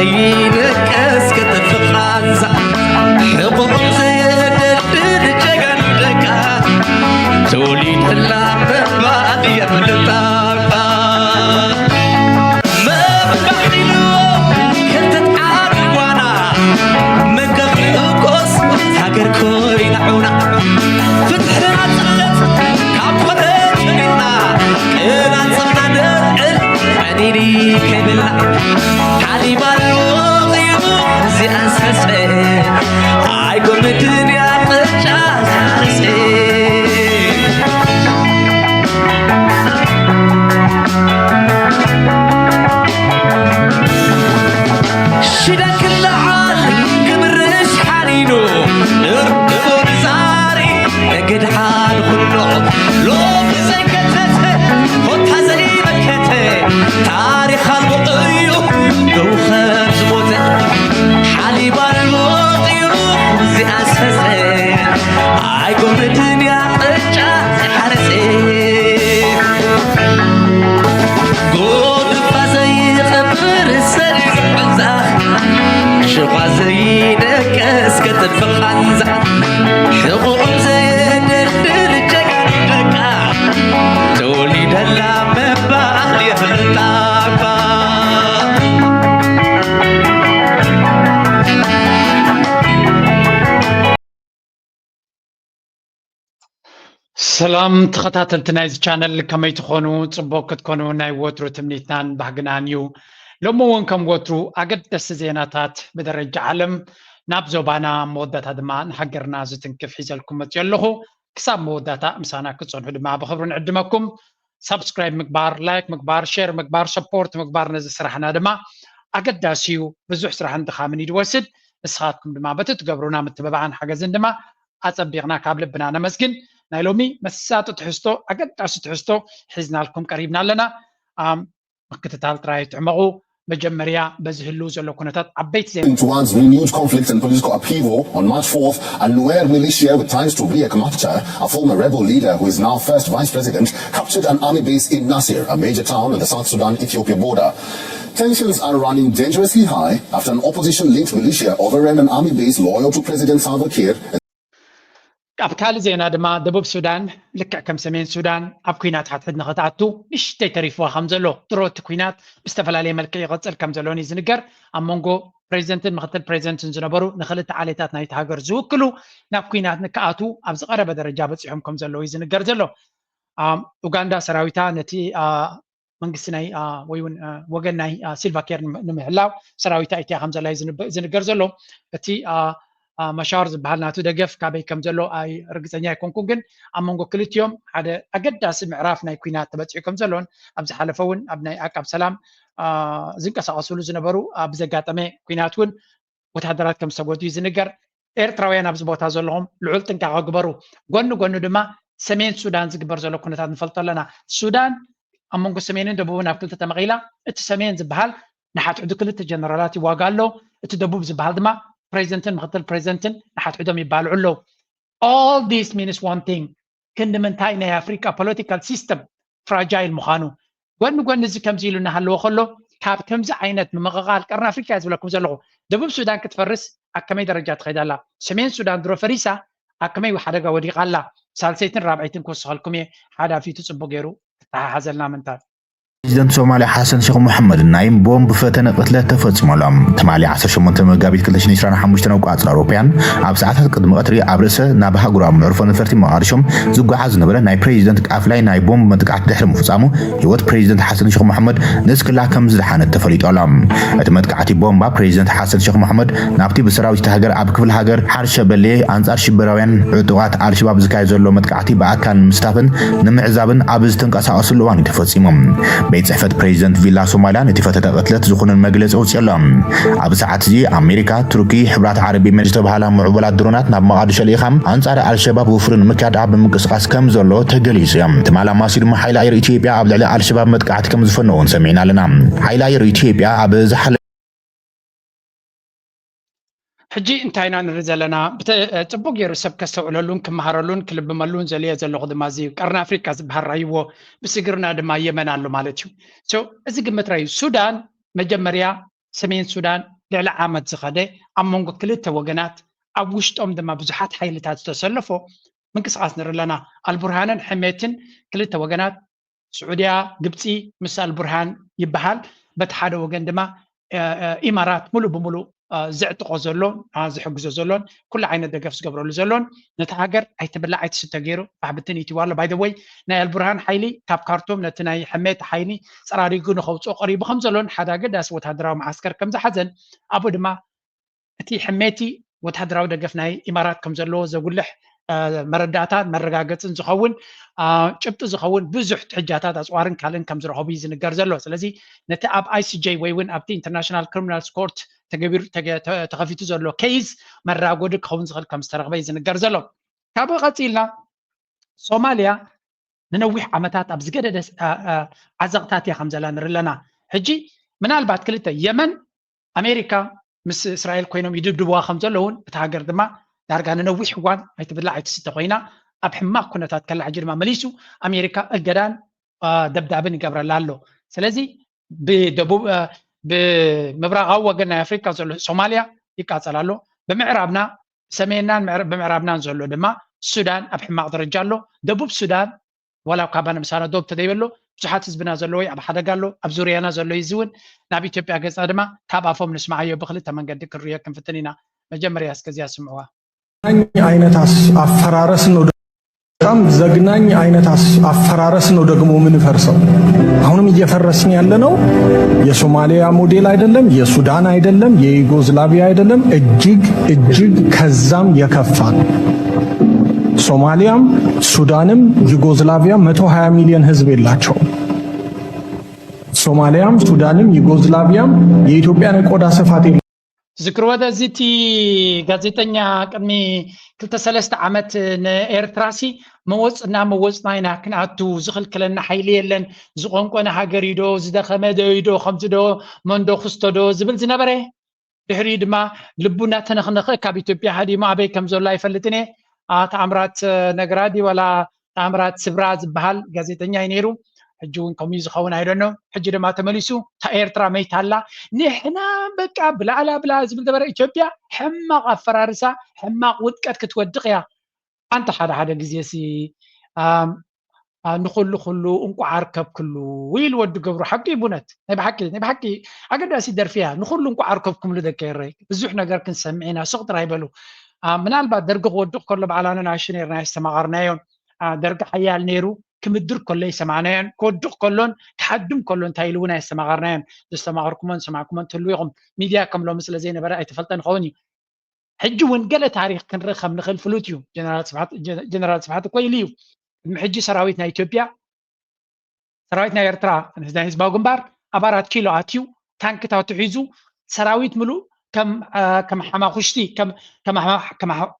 زينك اسكت فقانزا حقوق زيدد جغندك توليد اللعب بعد يبلطاقا ما بحيلو كنت تعاقوانا من قبل قوس هاجر كوي نعونا فتحنا تلت كابورت منا كنا صبنا نرقل عديني كبلنا حالي بالوغيو زي أساسي عايقوم الدنيا مجاز عرسي شدك اللعال قبرش حالينو نرقبو نزاري نقد حال كله لو بزي كتته خدها زي مكته تاريخ البقيو دوخة زبوته حالي بالموطيو زي أسفزي عايقوم الدنيا قجاز حرسي قول فازي خبر السريع بزاخ شقا زينك اسكت الفخانزة حقوق زين الدرجة قدركا تولي دلا مبال يفلتاقا سلام تخطاتلت نايز channel كما يتخونو تصبوك تكونو ناي ووترو تمنيتان بحقنانيو لما وانكم ووترو أقد دس زيناتات بدرجة عالم نابزو بانا مودتا دما نحقر نازو تنكف حيزالكم متيالوهو كساب مودتا مسانا كتصون حدما بخبرون عدمكم سبسكرايب مكبار لايك مكبار شير مكبار سبورت مكبار نزل سرحنا دما أقد داسيو بزوح سرحان دخامني دوسد نسخاتكم دما بتتقبرونا متبابعان حاجة زندما أصبيغنا كابل بنانا مسكن نايلومي مساتو تحستو أقد داسو تحستو حزنا لكم قريبنا لنا مكتتال تراي تعمقو مجمريا بزهلو زلو كنتات عبيت زين towards renewed conflict and political upheaval on March 4th, Al-Nuair militia with ties to Riek Machar, a former rebel leader who is now first vice president, captured an army base in Nasir, a major town on the South Sudan-Ethiopia border. Tensions are running dangerously high after an opposition-linked militia overran an army base loyal to President Salva Kiir. أبتالي زينا دما دبوب سودان لك كم سمين سودان أب كوينات حد نغطعتو مش تيتريفوا خمزلو تروت كوينات بستفل عليه ملكي يغطل كم زلوني زنقر أمونغو بريزنتن مختل بريزنتن زنبرو نخلت تعاليتات نايت هاجر زوكلو ناب كوينات نكاتو أبز قرب درجة بتصيحهم كم زلو يزنقر زلو أوغندا سراويتا نتي منقسناي ويون وغناي سيلفا كير نمهلاو سراويتا إتيا خمزلا يزنقر زلو تي مشار زبالناتو دقف كابي كم زلو اي رقصانيا يكونكو جن امونغو كليتيوم هذا اقداس معراف ناي كوينات تبعي كم زلون ابز حلفون ابناي اكاب سلام زنقا ساقسولو زنبرو ابز قاتمي كويناتون وتحدرات كم سقودي زنقر ايرتراويان ابز بوتا زلهم لعلتن كاغبرو قونو دما سمين سودان زقبر زلو كنتات نفلط لنا السودان امونغو سمينين دبوبنا بكلتا تمغيلا ات سمين زبال نحات عدو كلتا جنرالاتي واقالو ات دبوب زبال دما بريزنتن مختل بريزنتن نحات عدوم يبالعو له all this means one thing كند من تاينا يا أفريقيا political system fragile مخانو قوان نزي كم زيلو نحلو خلو كاب كمز عينت ممغغال كرنا أفريقيا يزولا كم زلغو دبوب سودان كتفرس أكمي درجات خيدالا سمين سودان درو فريسا أكمي وحدقا وديقالا سالسيتن رابعيتن كوسو خلكمي حدا في تصبو غيرو تحازلنا منتال بريزيدنت سوماليا حسن شيخ محمد نايم بومب فتنة قتله تفصملهم تمالي 18 مغابيت 2025 نوقات أوروبيان أب ساعات قدم قطري أبرسه نابها غرام معرفون فرتي مقارشهم زوجعز نبره ناي بريزيدنت أفلاي ناي بومب متقعد دحر مفصامه هيوت بريزيدنت حسن شيخ محمد نسك لا كم زحان التفريط علام اتمتقعتي بومبا بريزيدنت حسن شيخ محمد نابتي بسراوي تهاجر أب كفل هاجر حرش بلي أنصار شبراوين عطوات على شباب زكاي زلو متقعتي بأكان مستافن نمعزابن أبز تنقصا أصلوان تفصيمهم بيت صحفة بريزيدنت فيلا سوماليا نتيفة قتلت زخون المجلس أوسيلام أب ساعات زي أمريكا تركي حبرات عربي مجلس بحالها معبولات درونات ناب مقادش الإخام أنصار على الشباب وفرن مكاد عب مقصقاس كم زلو تجليسيام تمالا ماسير ما حيلا إير إثيوبيا عبد على الشباب متقعت كم زفنون سمعنا لنا حيلا إير إثيوبيا عب زحل حجي انتاينا نرزلنا تبوغ يرسب كسوعلون كمهارلون كلب ملون زليه زلو غدمازي قرن افريكا زبحر رايو بسغرنا دما يمن الله مالتيو سو ازي قمت رايو سودان مجمريا سمين سودان ልዕሊ ዓመት ዝኸደ ኣብ መንጎ ክልተ ወገናት ኣብ ውሽጦም ድማ ብዙሓት ሓይልታት ዝተሰለፎ ምንቅስቃስ ንርኢ ኣለና ኣልቡርሃንን ሕሜትን ክልተ ወገናት ስዑድያ ግብፂ ምስ ኣልቡርሃን ይበሃል በቲ ሓደ ወገን ድማ ኢማራት ሙሉ ብምሉ ዝዕጥቆ ዘሎን ዝሕግዞ ዘሎን ኩሉ ዓይነት ደገፍ ዝገብረሉ ዘሎን ነቲ ሃገር ኣይትብላዕ ኣይትስተ ገይሩ ባሕብትን ይትዋ ኣሎ ባይ ዘ ወይ ናይ ኣልቡርሃን ሓይሊ ካብ ካርቶም ነቲ ናይ ሕሜት ሓይሊ ፀራሪጉ ንኸውፅኦ ቀሪቡ ከም ዘሎን ሓደ ኣገዳሲ ወታደራዊ ማዓስከር ከም ዝሓዘን ኣብኡ ድማ እቲ ሕሜቲ ወታደራዊ ደገፍ ናይ ኢማራት ከም ዘለዎ ዘጉልሕ መረዳእታት መረጋገፅን ዝኸውን ጭብጢ ዝኸውን ብዙሕ ሕጃታት ኣፅዋርን ካልእን ከም ዝረኸቡ ዝንገር ዘሎ ስለዚ ነቲ ኣብ ICJ ወይ እውን ኣብቲ ኢንተርናሽናል ክሪሚናልስ ኮርት ተገቢሩ ተኸፊቱ ዘሎ ኬዝ መራጎዲ ክኸውን ዝኽእል ከም ዝተረኸበ ዝንገር ዘሎ ካብኡ ቀፂልና ሶማልያ ንነዊሕ ዓመታት ኣብ ዝገደደ ዓዘቕታት እያ ከም ዘላ ንርኢ ኣለና ሕጂ ምናልባት ክልተ የመን ኣሜሪካ ምስ እስራኤል ኮይኖም ይድብድብዋ ከም ዘለውን እቲ ሃገር ድማ ዳርጋ ንነዊሕ እዋን ኣይትብላዕ ኣይትስተ ኮይና ኣብ ሕማቅ ኩነታት ከላ ሕጂ ድማ መሊሱ ኣሜሪካ እገዳን ደብዳብን ይገብረላ ኣሎ ስለዚ ብምብራቃዊ ወገን ናይ ኣፍሪካ ዘሎ ሶማልያ ይቃፀል ኣሎ ብምዕራብና ሰሜናን ብምዕራብናን ዘሎ ድማ ሱዳን ኣብ ሕማቅ ደረጃ ኣሎ ደቡብ ሱዳን ወላ ካባና ምሳና ዶብ ተደይበሎ ብዙሓት ህዝብና ዘሎ ወይ ኣብ ሓደጋ ኣሎ ኣብ ዙርያና ዘሎ ይዝውን ናብ ኢትዮጵያ ገፃ ድማ ካብ ኣፎም ንስማዓዮ ብክልተ መንገዲ ክንሪኦ ክንፍትን ኢና መጀመርያ እስከዚያ ስምዕዋ አይነት አፈራረስ ነው በጣም ዘግናኝ አይነት አፈራረስ ነው ደግሞ ምን ፈርሰው አሁንም እየፈረስን ያለ ነው የሶማሊያ ሞዴል አይደለም የሱዳን አይደለም የዩጎዝላቪያ አይደለም እጅግ ከዛም የከፋ ነው ሶማሊያም ሱዳንም ዩጎዝላቪያ 120 ሚሊዮን ህዝብ የላቸው ሶማሊያም ሱዳንም ዩጎዝላቪያም የኢትዮጵያን ቆዳ ስፋት ዝክርዎ ደዚቲ ጋዜጠኛ ቅድሚ 2-3 ዓመት ንኤርትራሲ መወፅና ኢና ክንኣቱ ዝኽልክለና ሓይሊ የለን ዝቆንቆነ ሃገር ይዶ ዝደኸመ ይዶ ከምዝዶ መንዶ ክስተዶ ዝብል ዝነበረ ድሕሪ ድማ ልቡና ተነኽነኽ ካብ ኢትዮጵያ ሃዲሞ ኣበይ ከም ዘሎ ኣይፈልጥን ተኣምራት ነግራዲ ወላ ተኣምራት ስብራ ዝበሃል ጋዜጠኛ ይነይሩ ሕጂ እውን ከምኡ ዝኸውን ኣይደኖ ሕጂ ድማ ተመሊሱ ኤርትራ መይታላ ንሕና በቃ ብላ ዝብል ደበረ ኢትዮጵያ ሕማቅ ኣፈራርሳ ሕማቅ ውጥቀት ክትወድቕ እያ ኣንተ ሓደ ግዜ ሲ ንኩሉ እንቋዓር ከብ ኩሉ ኢሉ ወዲ ገብሩ ሓቂ ቡነት ናይ ብሓቂ ኣገዳሲ ደርፊያ ንኩሉ እንቋዓር ከብ ኩምሉ ደከይረ ብዙሕ ነገር ክንሰምዕና ስቕጥራ ይበሉ ምናልባት ደርጊ ክወድቕ ከሎ በዓላና ናሽኔርና ዝተማቐርናዮም ደርጊ ሓያል ነይሩ كمدر كله يسمعناهم كودق كلون كحدم كلون تايلون يسمعرناهم تستمعركمون سمعكمون تلويهم ميديا كم لو مثل زين برا يتفلتن خوني حجي ونقل تاريخ كن رخم نخل فلوتيو جنرال سبحات كويليو محجي سراويتنا إثيوبيا سراويتنا إرترا نحن هزباو جنبار أبارات كيلو أتيو تانك تاو تحيزو سراويت ملو كم حماخشتي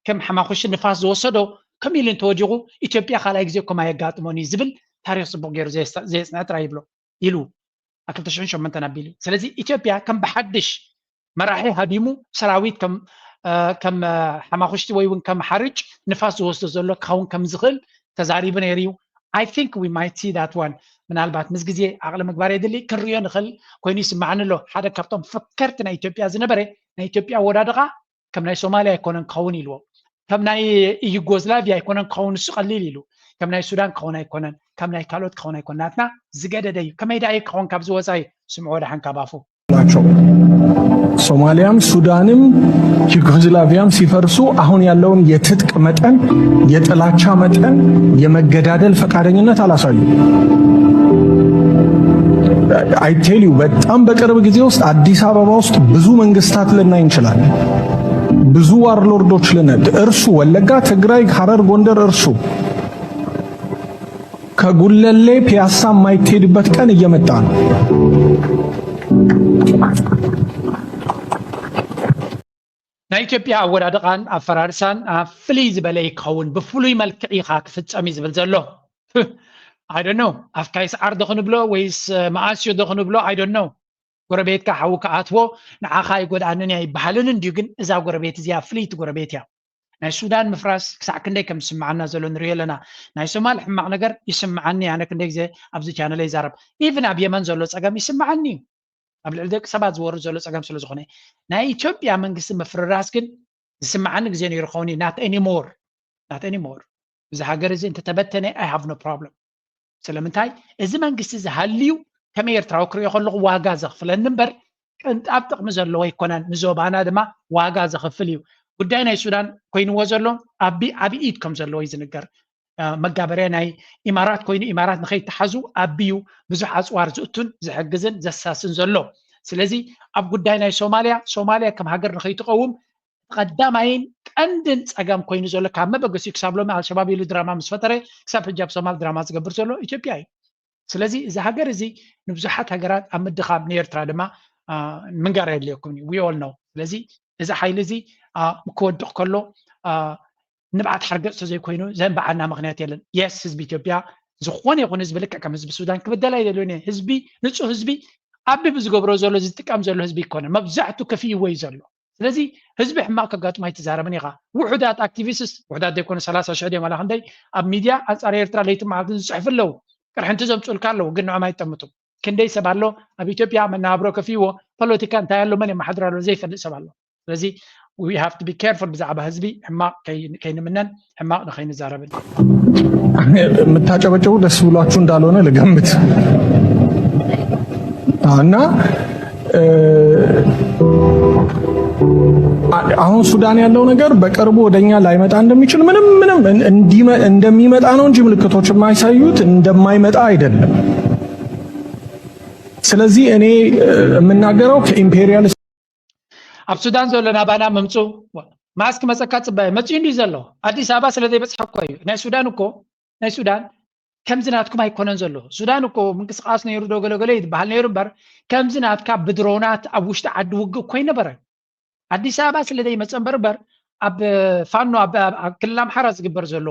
كم حماخش النفاس وصدو كم يلين توجهوا إثيوبيا خلاص يجيكم ما يقاتموني زبل تاريخ سبوغير زي سنترا يبلو يلو أكل تشعين شو من تنبيلي سلزي إثيوبيا كم بحدش مراحل هديمو سراويت كم حماخشتي ويون كم حرج نفاس وصل زلوا كون كم زغل تزاريبا يريو I think we might see that one من البعض مسجزي أغلى مقبار يدلي كريو نخل كويني سمعنا له حدا كابتن فكرت نا إثيوبيا زنبرة نا إثيوبيا ورادقة كم نا الصوماليا يكونن كوني له كم ناي يوغوسلافيا يكونن كون سقليل له كم ناي السودان كون يكونن كم ناي كالوت كون يكون ناتنا زجاجة داي كم يدعي كون كابز وزاي سمعوا ده كابافو ሶማሊያም ሱዳንም ዩጎዝላቪያም ሲፈርሱ አሁን ያለውን የትጥቅ መጠን የጥላቻ መጠን የመገዳደል ፈቃደኝነት አላሳዩ I tell you በጣም በቅርብ ጊዜ ውስጥ አዲስ አበባ ውስጥ ብዙ መንግስታት ልናይ እንችላለን ብዙ ዋርሎርዶች ልነድ እርሱ ወለጋ ትግራይ ሐረር ጎንደር እርሱ ከጉለሌ ፒያሳ ማይትሄድበት ቀን እየመጣ ነው ኢትዮጵያ አወዳደቃን አፈራርሳን ፍሊዝ በላይ ከውን በፍሉይ መልክዒኻ ክፍጸም ይዝብል ዘሎ I don't know አፍካይስ አርዶ ክንብሎ ወይስ ማአስዮ ዶ ክንብሎ I don't know ጎረቤትካ ሓውካ አትዎ ንዓኻ ይጎዳንን ይባሃልን እንዲሁ ግን እዛ ጎረቤት እዚያ ፍሊት ጎረቤት ያ ናይ ሱዳን ምፍራስ ክሳዕ ክንደይ ከም ዝስምዓና ዘሎ ንሪኦ ኣለና ናይ ሶማል ሕማቅ ነገር ይስምዓኒ ኣነ ክንደይ ግዜ ኣብዚ ቻነል ይዛረብ ኢቭን ኣብ የመን ዘሎ ፀገም ይስምዓኒ قبل عندك سبات زور زلو سقام سلو زخني نا إثيوبيا من قسم مفرراس كن سمعنا جزين يرخوني not anymore إذا هاجر زين تتبتني I have no problem سلامتاي إذا من قسم زهاليو كم يرتراو كري يخلق واجا زخفل النمبر كنت أبتق مزلو يكونن مزوبانا دما واجا زخفليو قدينا السودان كوين وزلو أبي إيد كم زلو يزنقر مقابرين ناي إمارات كوين إمارات نخي تحزو أبيو بزح أسوار زؤتن زحجزن زساسن زلو سلزي أب قدينا سوماليا كم هاجر نخي تقوم قدامين عندن أقام كوين زلو كم بقصي كسبلو مع الشباب يلو دراما مسفترة كسب حجاب سومال دراما زقبر زلو إثيوبيا سلزي إذا هاجر زي نبزحات هاجرات أم الدخاب نير ترادما من قارئ ليكوني we all know سلزي إذا حيل زي مكود بقوله نبعت حرقة زي كوينو زين بعنا مغنيات يلن يس حزب إثيوبيا زخوان يكون حزب لك كم حزب السودان كبدل هيدا لوني حزبي نصو حزبي أبي بزقبرو زلو زي تكام زلو حزبي كونه مبزعته كفي ويزلو لذي حزب حماق قاتو ما يتزاربني غا وحدات اكتيفيستس وحدات يكون 3 شهور ولا خندي اب ميديا انصار ايرترا ليت معدن صحف له كرح انت زمصل كالو قنعو ما يتمتو كندي سبالو اب إثيوبيا منابرو كفيو بوليتيكا انت يالو من محضر له زي فد سبالو لذي we have to be careful بزعبه حزبي حماق كاين منن حماق نخين زاربن متاጨበጨቡ ደስ ብሏችሁ እንዳልሆነ ለገምት እና አሁን ሱዳን ያለው ነገር በቅርቡ ወደኛ ላይመጣ እንደሚችል ምንም እንደሚመጣ ነው እንጂ ምልክቶች የማይሳዩት እንደማይመጣ አይደለም። ስለዚህ እኔ የምናገረው ከኢምፔሪያል ኣብ ሱዳን ዘለና ባና መምፁ ማስክ መፀካ ፅባይ መፅኡ እንዲ ዘሎ አዲስ አበባ ስለዘይ በፅሐኳ እዩ ናይ ሱዳን ከምዝናትኩም ኣይኮነን ዘሎ ሱዳን እኮ ምንቅስቃስ ነይሩ ዶ ገለገለ ይባሃል ነይሩ እምበር ከምዝናትካ ብድሮናት ኣብ ውሽጢ ዓዲ ውግእ ኮይ ነበረ አዲስ አበባ ስለዘይ መፀ እምበር ኣብ ፋኖ ኣብ ክልል ኣምሓራ ዝግበር ዘሎ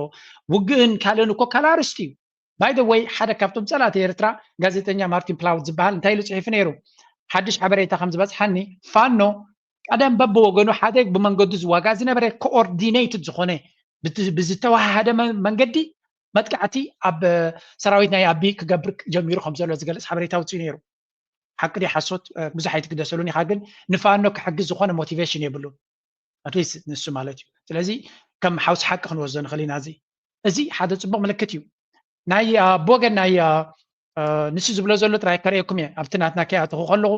ውግእን ካልእን እኮ ካላርስቲ እዩ ባይ ዘ ወይ ሓደ ካብቶም ፀላት ኤርትራ ጋዜጠኛ ማርቲን ፕላውት ዝበሃል እንታይ ኢሉ ፅሒፉ ነይሩ ሓድሽ ሓበሬታ ከም ዝበፅሐኒ ፋኖ ቀደም በብወገኑ ሓደ ብመንገዱ ዝዋጋ ዝነበረ ኮኦርዲኔትድ ዝኾነ ብዝተዋሃደ መንገዲ መጥቃዕቲ ኣብ ሰራዊት ናይ ኣቢ ክገብር ጀሚሩ ከም ዘሎ ዝገልጽ ሓበሬታ ውፅኡ ነይሩ ሓቂ ዲ ሓሶት ብዙሕ ኣይትግደሰሉን ኢኻ ግን ንፋኖ ክሕግዝ ዝኾነ ሞቲቬሽን የብሉ ኣትሊስት ንሱ ማለት እዩ ስለዚ ከም ሓውሲ ሓቂ ክንወስዶ ንኽእል ኢና እዚ ሓደ ፅቡቅ ምልክት እዩ ናይ ብወገን ናይ ንሱ ዝብሎ ዘሎ ጥራይ ከርእየኩም እየ ኣብቲ ናትና ከይኣተኹ ከለኹ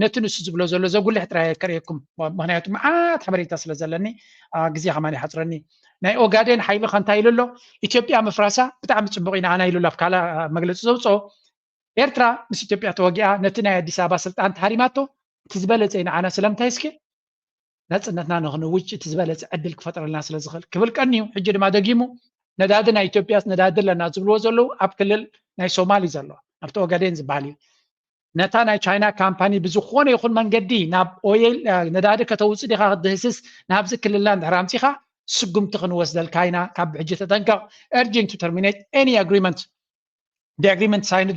ነቲ ንሱ ዝብሎ ዘሎ ዘጉልሕ ጥራይ ከርእየኩም ምክንያቱ መዓት ሓበሬታ ስለ ዘለኒ ግዜ ከማን ይሓፅረኒ ናይ ኦጋዴን ሓይሊ ከንታይ ኢሉ ኣሎ ኢትዮጵያ ምፍራሳ ብጣዕሚ ፅቡቅ ኢና ኣና ኢሉ ኣብ ካላ መግለፂ ዘውፅኦ ኤርትራ ምስ ኢትዮጵያ ተወጊኣ ነቲ ናይ ኣዲስ ኣበባ ስልጣን ተሃሪማቶ እቲ ዝበለፀ ኢና ኣና ስለምንታይ እስኪ ነፅነትና ንክንውጭ እቲ ዝበለፀ ዕድል ክፈጥረልና ስለ ዝኽእል ክብል ቀኒዩ ሕጂ ድማ ደጊሙ ነዳዲ ናይ ኢትዮጵያ ነዳዲ ኣለና ዝብልዎ ዘለው ኣብ ክልል ናይ ሶማሊ ዘሎ ኣብቲ ኦጋዴን ዝበሃል እዩ ነታ ናይ ቻይና ካምፓኒ ብዝኾነ ይኹን መንገዲ ናብ ኦይል ነዳዲ ከተውፅእ ዲኻ ክትድህስስ ናብዚ ክልልና እንድሕር ኣምፂኻ ስጉምቲ ክንወስደልካ ኢና ካብ ሕጂ ተጠንቀቕ urging to terminate any agreement the agreement signed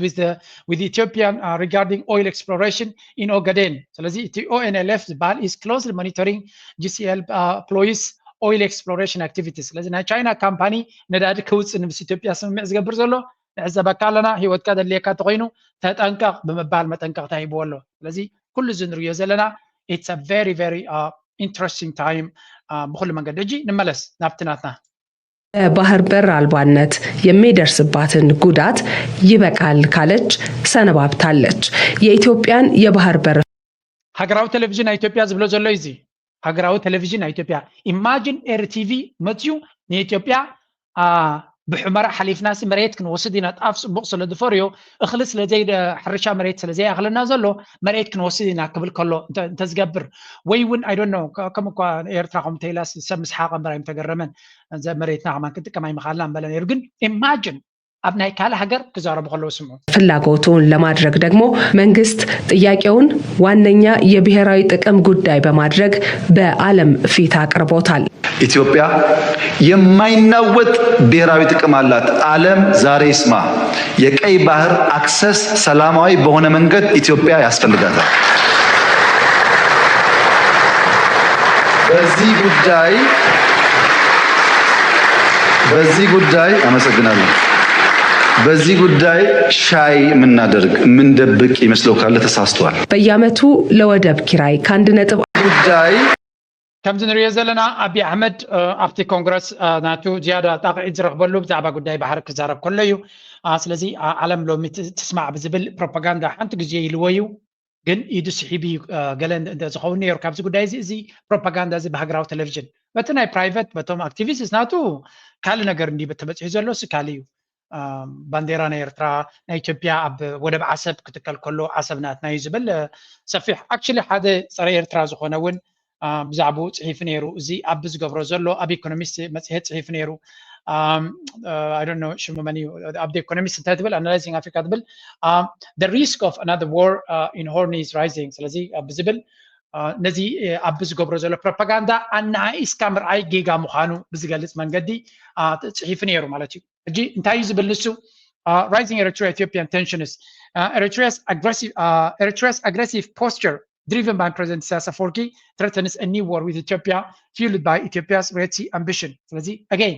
with Ethiopia regarding oil exploration in Ogaden ስለዚህ እቲ ONLF ዝበሃል is closely monitoring GCL employees oil exploration activities ስለዚህ ናይ ቻይና ካምፓኒ ነዳዲ ክውፅእ ምስ ኢትዮጵያ ስምምዕ ዝገብር ዘሎ ንዕዘበካ ኣለና ሂወትካ ደልየካ ተኮይኑ ተጠንቀቕ ብምባል መጠንቀቕታ ሂብዎ ኣሎ ስለዚ ኩሉ እዚ ንሪኦ ዘለና it's a very very interesting time በሁሉ መንገድ እጂ ንመለስ ናብቲ ናትና ባህር በር አልባነት የሚደርስባትን ጉዳት ይበቃል ካለች ሰነባብታለች የኢትዮጵያን የባህር በር ሀገራዊ ቴሌቪዥን ኢትዮጵያ ዝብሎ ዘሎ እዚ ሀገራዊ ቴሌቪዥን ኢትዮጵያ ኢማጂን ኤርቲቪ መፅዩ ንኢትዮጵያ ብሕመራ ሓሊፍናስ መሬት ክንወስድ ኢና ጣፍ ፅቡቅ ስለ ዝፈርዮ እኽሊ ስለዘይ ሕርሻ መሬት ስለዘይ ኣኽልና ዘሎ መሬት ክንወስድ ኢና ክብል ከሎ እንተዝገብር ወይ እውን ኣይ ዶንት ኖ ከም እኳ ኤርትራ ከም ተይላስ ሰብ ምስ ሓቐ እምበር ኣይምተገረመን ዘ መሬትና ከማን ክንጥቀም ኣይምኻልና እምበለ ነይሩ ግን ኢማጂን ኣብ ናይ ካለ ሀገር ክዛረቡ ከለው ስምዑ ፍላጎቱን ለማድረግ ደግሞ መንግስት ጥያቄውን ዋነኛ የብሔራዊ ጥቅም ጉዳይ በማድረግ በዓለም ፊት አቅርቦታል ኢትዮጵያ የማይናወጥ ብሔራዊ ጥቅም አላት ዓለም ዛሬ ይስማ የቀይ ባህር አክሰስ ሰላማዊ በሆነ መንገድ ኢትዮጵያ ያስፈልጋታል በዚህ ጉዳይ አመሰግናለሁ በዚህ ጉዳይ ሻይ የምናደርግ የምንደብቅ ይመስለው ካለ ተሳስቷል። በየዓመቱ ለወደብ ኪራይ ከ1 ጉዳይ ከምዚ ንሪኦ ዘለና አብይ አሕመድ ኣብቲ ኮንግረስ ናቱ ዝያዳ ጣቕዒት ዝረኽበሉ ብዛዕባ ጉዳይ ባሕሪ ክዛረብ ከሎ እዩ። ስለዚ ዓለም ሎሚ ትስማዕ ብዝብል ፕሮፓጋንዳ ሓንቲ ግዜ ኢልዎ እዩ ግን ኢዱ ስሒብ ገለ ዝኸውን ነይሩ ካብዚ ጉዳይ እዚ ፕሮፓጋንዳ እዚ ብሃገራዊ ቴሌቭዥን በቲ ናይ ፕራይቬት በቶም ኣክቲቪስት ናቱ ካልእ ነገር እንዲ ተበፂሑ ዘሎ ሲ ካልእ እዩ። ባንዴራ ናይ ኤርትራ ናይ ኢትዮጵያ ኣብ ወደብ ዓሰብ ክትከል ከሎ ዓሰብ ናትና እዩ ዝብል ሰፊሕ ኣክቹሊ ሓደ ፀረ ኤርትራ ዝኾነ እውን ብዛዕባኡ ፅሒፍ ነይሩ። እዚ ኣብ ዝገብሮ ዘሎ ኣብ ኢኮኖሚስት መፅሄት ፅሒፍ ነይሩ። I don't know ሽሙ መን እዩ ኣብ ኢኮኖሚስት እንታይ ትብል ኣናላይዚንግ ኣፍሪካ ትብል the risk of another war in Horn is rising ስለዚ ብዝብል ነዚ ኣብ ዝገብሮ ዘሎ ፕሮፓጋንዳ ኣናኢስካ ምርኣይ ጌጋ ምዃኑ ብዝገልፅ መንገዲ ፅሒፍ ነይሩ ማለት እዩ። ሕጂ እንታይ እዩ ዝብል ንሱ rising Eritrea Ethiopian tensions Eritrea's aggressive posture driven by President Isaias Afwerki threatens a new war with Ethiopia fueled by Ethiopia's Red Sea ambition. ስለዚ again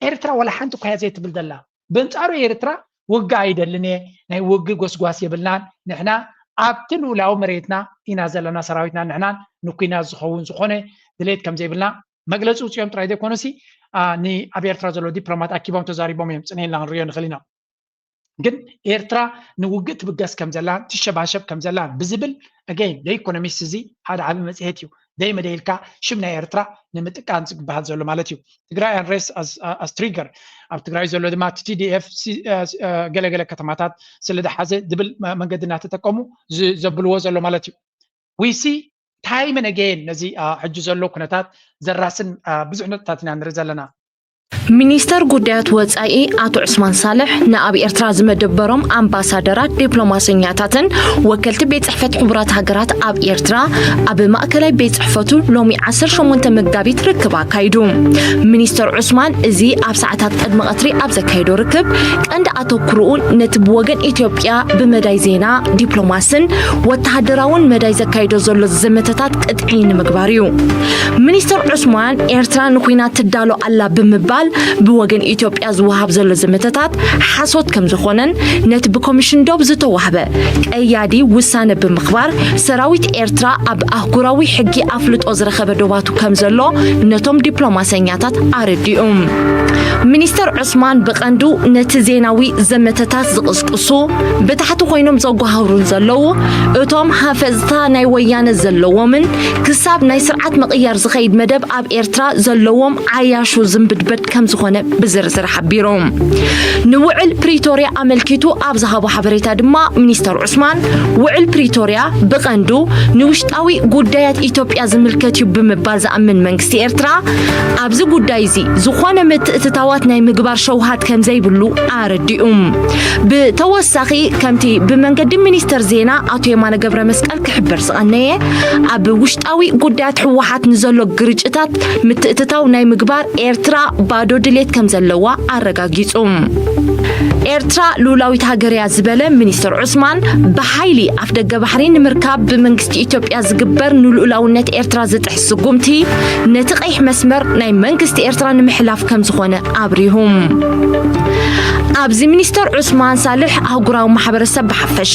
ኤርትራ ወላ ሓንቲ እኳ ዘይትብል ዘላ በንጻሩ ኤርትራ ውጋ አይደልን ናይ ውግ ጎስጓስ የብልናን ንሕና ኣብቲ ልኡላዊ መሬትና ኢና ዘለና ሰራዊትና ንሕናን ንኩናት ዝኸውን ዝኾነ ድሌት ከም ዘይብልና መግለፂ ውፅኦም ጥራይ ዘይኮነሲ ኣብ ኤርትራ ዘሎ ዲፕሎማት ኣኪቦም ተዛሪቦም እዮም ፅኔና ክንሪኦ ንኽእል ኢና። ግን ኤርትራ ንውግእ ትብገስ ከም ዘላን ትሸባሸብ ከም ዘላን ብዝብል again ኢኮኖሚስት እዚ ሓደ ዓቢ መፅሄት እዩ ደይመ ደይልካ ሽም ናይ ኤርትራ ንምጥቃም ዝግባሃል ዘሎ ማለት እዩ። ትግራይ አንሬስ as trigger ኣብ ትግራይ ዘሎ ድማ TDF ገለገለ ከተማታት ስለዝሓዘ ዝብል መንገዲ እናተጠቀሙ ዘብልዎ ዘሎ ማለት እዩ። we see time and again ነዚ ሕጂ ዘሎ ኩነታት ዘራስን ብዙሕ ነጥብታት ኢና ንርኢ ዘለና። ሚኒስተር ጉዳያት ወፃኢ አቶ ዑስማን ሳልሕ ንኣብ ኤርትራ ዝመደበሮም ኣምባሳደራት ዲፕሎማስኛታትን ወከልቲ ቤት ጽሕፈት ሕቡራት ሃገራት ኣብ ኤርትራ ኣብ ማእከላይ ቤት ጽሕፈቱ ሎሚ 18 መጋቢት ርክብ ኣካይዱ። ሚኒስተር ዑስማን እዚ ኣብ ሰዓታት ቅድሚ ቀትሪ ኣብ ዘካይዶ ርክብ ቀንዲ ኣተኩርኡ ነቲ ብወገን ኢትዮጵያ ብመዳይ ዜና ዲፕሎማስን ወተሃደራውን መዳይ ዘካይዶ ዘሎ ዘመተታት ቅጥዒ ንምግባር እዩ። ሚኒስተር ዑስማን ኤርትራ ንኩናት ትዳሎ ኣላ ብምባል ብወገን ኢትዮጵያ ዝወሃብ ዘሎ ዘመተታት ሓሶት ከም ዝኾነን ነቲ ብኮሚሽን ዶብ ዝተዋህበ ቀያዲ ውሳነ ብምኽባር ሰራዊት ኤርትራ ኣብ ኣህጉራዊ ሕጊ ኣፍልጦ ዝረኸበ ዶባቱ ከም ዘሎ ነቶም ዲፕሎማሰኛታት ኣረዲኦም። ሚኒስተር ዑስማን ብቐንዱ ነቲ ዜናዊ ዘመተታት ዝቕስቅሱ ብታሕቲ ኮይኖም ዘጓሃብሩን ዘለዉ እቶም ሃፈዝታ ናይ ወያነ ዘለዎምን ክሳብ ናይ ስርዓት መቕያር ዝኸይድ መደብ ኣብ ኤርትራ ዘለዎም ዓያሹ ዝምብድበድ ከም ዝኾነ ብዝርዝር ሓቢሮም። ንውዕል ፕሪቶሪያ ኣመልኪቱ ኣብ ዝሃቦ ሓበሬታ ድማ ሚኒስተር ዑስማን ውዕል ፕሪቶሪያ ብቐንዱ ንውሽጣዊ ጉዳያት ኢትዮጵያ ዝምልከት እዩ ብምባል ዝኣምን መንግስቲ ኤርትራ ኣብዚ ጉዳይ እዚ ዝኾነ ምትእትታዋት ናይ ምግባር ሸውሃት ከም ዘይብሉ ኣረዲኦም። ብተወሳኺ ከምቲ ብመንገዲ ሚኒስተር ዜና ኣቶ የማነ ገብረ መስቀል ክሕበር ዝቐነየ ኣብ ውሽጣዊ ጉዳያት ሕወሓት ንዘሎ ግርጭታት ምትእትታው ናይ ምግባር ኤርትራ ባዶ ድሌት ከም ዘለዋ ኣረጋጊጹ። ኤርትራ ሉላዊት ሃገርያ ዝበለ ሚኒስተር ዑስማን ብሓይሊ ኣፍ ደገ ባሕሪ ንምርካብ ብመንግስቲ ኢትዮጵያ ዝግበር ንሉላውነት ኤርትራ ዝጥሕስ ስጉምቲ ነቲ ቀይሕ መስመር ናይ መንግስቲ ኤርትራ ንምሕላፍ ከም ዝኾነ ኣብሪሁም። ኣብዚ ሚኒስተር ዑስማን ሳልሕ ኣህጉራዊ ማሕበረሰብ ብሓፈሻ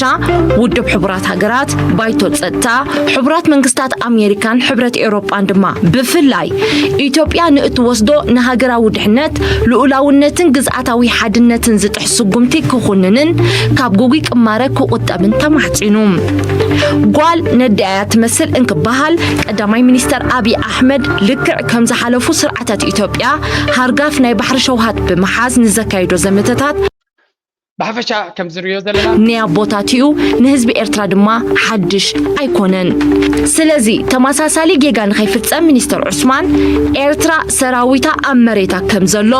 ውድብ ሕቡራት ሃገራት ባይቶ ፀጥታ ሕቡራት መንግስታት ኣሜሪካን ሕብረት ኤውሮጳን ድማ ብፍላይ ኢትዮጵያ ንእትወስዶ ንሃገራዊ ድሕነት ልኡላውነትን ግዝኣታዊ ሓድነትን ዝጥሕስ ስጉምቲ ክኹንንን ካብ ጎጉይ ቅማረ ክቁጠብን ተማሕፂኑ። ጓል ነዳያ ትመስል እንክበሃል ቀዳማይ ሚኒስተር አብይ አሕመድ ልክዕ ከም ዝሓለፉ ስርዓታት ኢትዮጵያ ሃርጋፍ ናይ ባሕሪ ሸውሃት ብምሓዝ ንዘካይዶ ዘመተታት ብሓፈሻ ከም ዝሪዮ ዘለና ንያ ቦታትኡ ንህዝቢ ኤርትራ ድማ ሓድሽ ኣይኮነን። ስለዚ ተመሳሳሊ ጌጋ ንኸይፍፀም ሚኒስተር ዑስማን ኤርትራ ሰራዊታ ኣብ መሬታ ከም ዘሎ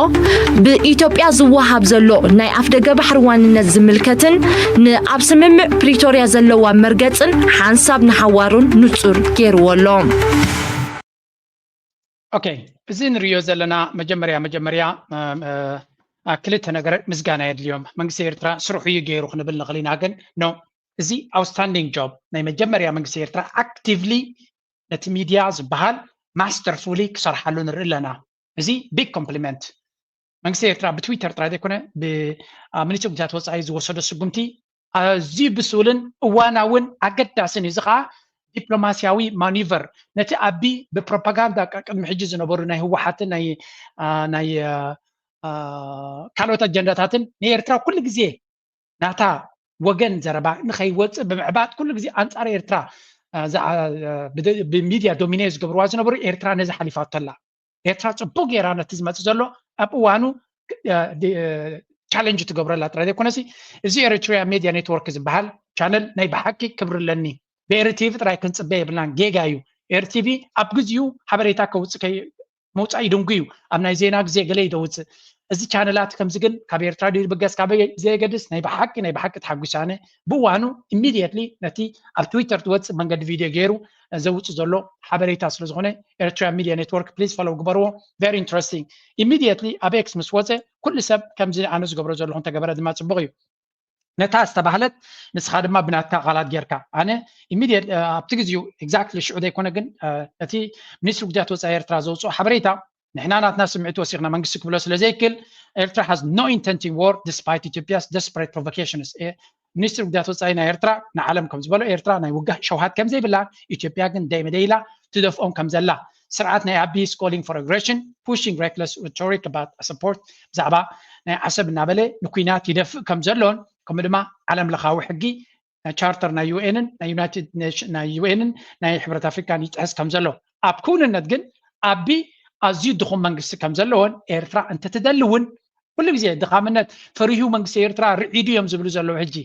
ብኢትዮጵያ ዝወሃብ ዘሎ ናይ ኣፍደገ ባሕሪ ዋንነት ዝምልከትን ንኣብ ስምምዕ ፕሪቶሪያ ዘለዋ መርገፅን ሓንሳብ ንሓዋሩን ንጹር ገይርዎሎ። ኦኬ እዚ ንሪዮ ዘለና መጀመርያ ክልተ ነገር ምስጋና የድልዮም መንግስቲ ኤርትራ ስርሑ እዩ ገይሩ ክንብል ንኽእል ኢና። ግን ኖ እዚ ኣውትስታንዲንግ ጆብ ናይ መጀመርያ መንግስቲ ኤርትራ ኣክቲቭሊ ነቲ ሚድያ ዝበሃል ማስተርፉሊ ክሰርሓሉ ንርኢ ኣለና። እዚ ቢግ ኮምፕሊመንት መንግስቲ ኤርትራ ብትዊተር ጥራይ ዘይኮነ ብሚኒስትሪ ጉዳያት ወፃኢ ዝወሰዶ ስጉምቲ ኣዝዩ ብስብልን እዋናውን ኣገዳስን እዩ። እዚ ከዓ ዲፕሎማስያዊ ማኒቨር ነቲ ኣቢ ብፕሮፓጋንዳ ቅድሚ ሕጂ ዝነበሩ ናይ ህወሓትን ናይ ካልኦት ኣጀንዳታትን ንኤርትራ ኩሉ ግዜ ናታ ወገን ዘረባ ንኸይወፅእ ብምዕባጥ ኩሉ ግዜ ኣንጻር ኤርትራ ብሚድያ ዶሚኔት ዝገብርዋ ዝነበሩ ኤርትራ ነዚ ሓሊፋቶ ኣላ። ኤርትራ ፅቡቅ ጌራ ነቲ ዝመፅእ ዘሎ ኣብ እዋኑ ቻሌንጅ ትገብረላ ጥራይ ዘይኮነሲ እዚ ኤርትራ ሚድያ ኔትወርክ ዝበሃል ቻነል ናይ ብሓቂ ክብርለኒ ብኤርቲቪ ጥራይ ክንፅበ የብልናን ጌጋ እዩ። ኤርቲቪ ኣብ ግዚኡ ሓበሬታ ከውፅእ መውፃኢ ድንጉ እዩ። ኣብ ናይ ዜና ግዜ ገለ ይደውፅእ። እዚ ቻነላት ከምዚ ግን ካብ ኤርትራ ድብገስ ካብ ዘየገድስ ናይ ብሓቂ ተሓጒሳነ ብእዋኑ ኢሚድየትሊ ነቲ ኣብ ትዊተር ትወፅእ መንገዲ ቪድዮ ገይሩ ዘውፅእ ዘሎ ሓበሬታ ስለ ዝኾነ ኤርትራ ሚድያ ኔትወርክ ፕሊዝ ፎሎው ግበርዎ። ቨሪ ኢንትረስቲንግ ኢሚድየትሊ ኣብ ኤክስ ምስ ወፀ ኩሉ ሰብ ከምዚ ኣነ ዝገብሮ ዘለኹ እንተገበረ ድማ ፅቡቅ እዩ። ነታ ዝተባህለት ንስኻ ድማ ብናትካ ቃላት ጌርካ ኣነ ኢሚድየት ኣብቲ ግዜኡ ኤግዛክትሊ ሽዑ ዘይኮነ ግን እቲ ሚኒስትሪ ጉዳያት ወፃኢ ኤርትራ ዘውፅኦ ሓበሬታ ንሕና ናትና ስምዒት ወሲኽና መንግስቲ ክብሎ ስለ ዘይክል ኤርትራ has no intent in war despite Ethiopia's desperate provocations ሚኒስትሪ ጉዳያት ወፃኢ ናይ ኤርትራ ንዓለም ከም ዝበሎ ኤርትራ ናይ ውጋህ ሸውሃት ከም ዘይብላ ኢትዮጵያ ግን ደይመደይላ ትደፍኦም ከም ዘላ ስርዓት ናይ ኣቢ is calling for aggression pushing reckless rhetoric about support ብዛዕባ ናይ ዓሰብ እናበለ ንኩናት ይደፍእ ከም ዘሎን ከምኡ ድማ ዓለም ለኻዊ ሕጊ ቻርተር ናይ ዩኤንን ናይ ዩናይትድ ኔሽን ናይ ዩኤንን ናይ ሕብረት ኣፍሪካን ይጥሕስ ከም ዘሎ ኣብ ክውንነት ግን ኣቢ ኣዝዩ ድኹም መንግስቲ ከም ዘለዎን ኤርትራ እንተትደልውን ኩሉ ግዜ ድኻምነት ፈሪሁ መንግስቲ ኤርትራ ርዒዱ እዮም ዝብሉ ዘለዉ ሕጂ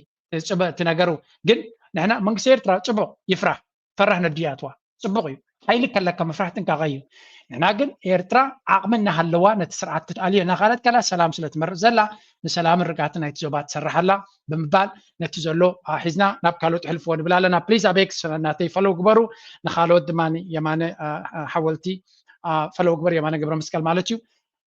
ፅቡቅ እቲ ነገሩ ግን ንሕና መንግስቲ ኤርትራ ፅቡቅ ይፍራሕ ፈራህ ነድያትዋ ፅቡቅ እዩ ሓይሊ ከለካ መፍራሕ ጥንቃቐ እዩ። ንሕና ግን ኤርትራ ዓቕሚ እናሃለዋ ነቲ ስርዓት ትትኣልዮ እናኻለት ከላ ሰላም ስለ ትመርፅ ዘላ ንሰላምን ርግኣትን ናይቲ ዞባ ትሰርሓላ ብምባል ነቲ ዘሎ ሒዝና ናብ ካልኦት ሕልፍዎ ንብል ኣለና። ፕሊዝ ኣብ ኤክስ እናተይ ፈሎው ግበሩ። ንካልኦት ድማ የማነ ሓወልቲ ፈሎው ግበር የማነ ገብረ መስቀል ማለት እዩ።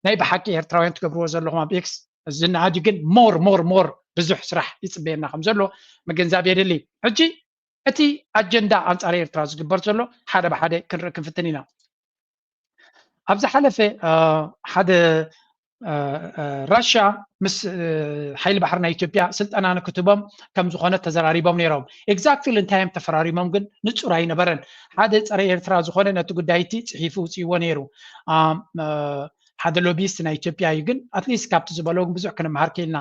ናይ ብሓቂ ኤርትራውያን ትገብርዎ ዘለኹም ኣብ ኤክስ ዝናዓዲ ግን ሞር ብዙሕ ስራሕ ይፅበየና ከም ዘሎ መገንዛብ የድሊ። ሕጂ እቲ ኣጀንዳ ኣንጻር ኤርትራ ዝግበር ዘሎ ሓደ ብሓደ ክንርኢ ክንፍትን ኢና። ኣብ ዝሓለፈ ሓደ ራሽያ ምስ ሓይሊ ባሕሪ ናይ ኢትዮጵያ ስልጠና ንክትቦም ከም ዝኾነ ተዘራሪቦም ነይሮም። ኤግዛክትሊ እንታይም ተፈራሪሞም ግን ንጹር ኣይነበረን። ሓደ ፀረ ኤርትራ ዝኾነ ነቲ ጉዳይቲ ፅሒፉ ውፅይዎ ነይሩ። ሓደ ሎቢስት ናይ ኢትዮጵያ እዩ ግን ኣትሊስት ካብቲ ዝበሎ ብዙሕ ክንመሃር ክኢልና።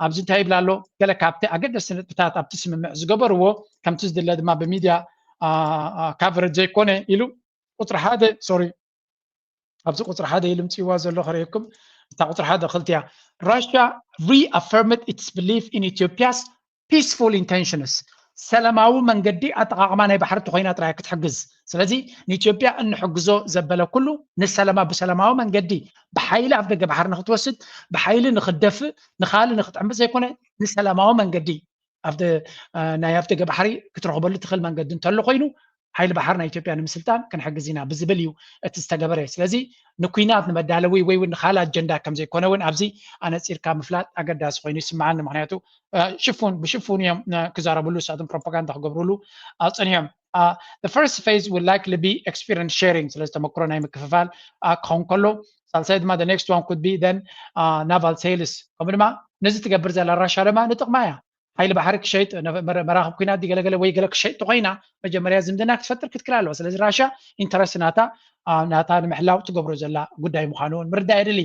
ኣብዚ እንታይ ይብላ ኣሎ ገለ ካብቲ ኣገደስቲ ነጥብታት ኣብቲ ስምምዕ ዝገበርዎ ከምቲ ዝድለ ድማ ብሚድያ ካቨሬጅ ዘይኮነ ኢሉ ቁፅሪ ሓደ ሶሪ ኣብዚ ቁፅሪ ሓደ ኢሉ ምፅይዋ ዘሎ ክርእየኩም እታ ቁፅሪ ሓደ ክልትያ Russia reaffirmed its belief in Ethiopia's peaceful intentions ሰላማዊ መንገዲ ኣጠቃቅማ ናይ ባሕሪ ኮይና ጥራይ ክትሕግዝ ስለዚ ንኢትዮጵያ እንሕግዞ ዘበለ ኩሉ ንሰላማ ብሰላማዊ መንገዲ ብሓይሊ ኣብ ደገ ባሕሪ ንክትወስድ ብሓይሊ ንክትደፍእ ንኻልእ ንክትዕምፅ ዘይኮነ ንሰላማዊ መንገዲ ናይ ኣብ ደገ ባሕሪ ክትረኽበሉ ትኽእል መንገዲ እንተሎ ኮይኑ ሓይሊ ባሕሪ ናይ ኢትዮጵያ ንምስልጣን ክንሕግዝ ኢና ብዝብል እዩ እቲ ዝተገበረ። ስለዚ ንኩናት ንመዳለዊ ወይ እውን ንኻልእ ኣጀንዳ ከም ዘይኮነ እውን ኣብዚ ኣነፂርካ ምፍላጥ ኣገዳሲ ኮይኑ ይስምዓኒ። ምክንያቱ ብሽፉን እዮም ክዛረብሉ ንሳቶም ፕሮፓጋንዳ ክገብርሉ ኣፀኒሖም። The first phase will likely be experience sharing ስለዚ ተመክሮ ናይ ምክፍፋል ክኸውን ከሎ ሳልሳይ ድማ the next one could be then naval sales ከምኡ ድማ ነዚ ትገብር ዘላ ራሻ ድማ ንጥቕማ እያ ሓይሊ ባሕሪ ክሸይጥ መራኽብ ኩናት ገለገለ ወይ ገለ ክሸይጥ ኮይና መጀመርያ ዝምድና ክትፈጥር ክትክል ኣለዋ። ስለዚ ራሻ ኢንተረስት ናታ ንምሕላው ትገብሮ ዘላ ጉዳይ ምዃኑ እውን ምርዳእ የድሊ።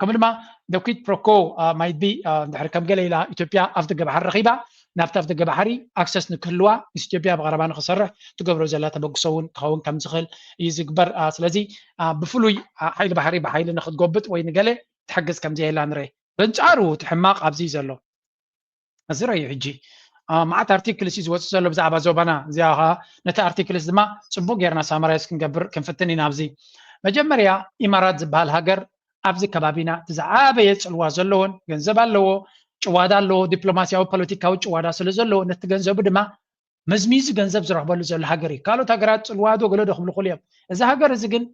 ከምኡ ድማ the quid pro quo might be እንድሕር ከም ገለ ኢላ ኢትዮጵያ ኣፍ ደገ ባሕሪ ረኺባ ናብቲ ኣፍ ደገ ባሕሪ ኣክሰስ ንክህልዋ ምስ ኢትዮጵያ ብቐረባ ንክሰርሕ ትገብሮ ዘላ ተበግሶ እውን ክኸውን ከም ዝኽእል እዩ ዝግበር። ስለዚ ብፍሉይ ሓይሊ ባሕሪ ብሓይሊ ንክትጎብጥ ወይ ንገለ ትሕግዝ ከም ዘየላ ንርኢ። በንጻሩ እቲ ሕማቕ ኣብዚ ዘሎ እዚ ረዩ ሕጂ ማዓት ኣርቲክልስ እዩ ዝወፅእ ዘሎ ብዛዕባ ዞባና እዚኣ ከዓ ነቲ ኣርቲክልስ ድማ ፅቡቅ ጌርና ሳመራይዝ ክንገብር ክንፍትን ኢና። ኣብዚ መጀመርያ ኢማራት ዝበሃል ሃገር ኣብዚ ከባቢና ዝዓበየ ፅልዋ ዘለዎን ገንዘብ ኣለዎ ጭዋዳ ኣለዎ ዲፕሎማስያዊ ፖለቲካዊ ጭዋዳ ስለ ዘለዎ ነቲ ገንዘቡ ድማ መዝሚዙ ገንዘብ ዝረኽበሉ ዘሎ ሃገር እዩ። ካልኦት ሃገራት ፅልዋዶ ገለዶ ክብሉ ክእሉ እዮም። እዚ ሃገር እዚ ግን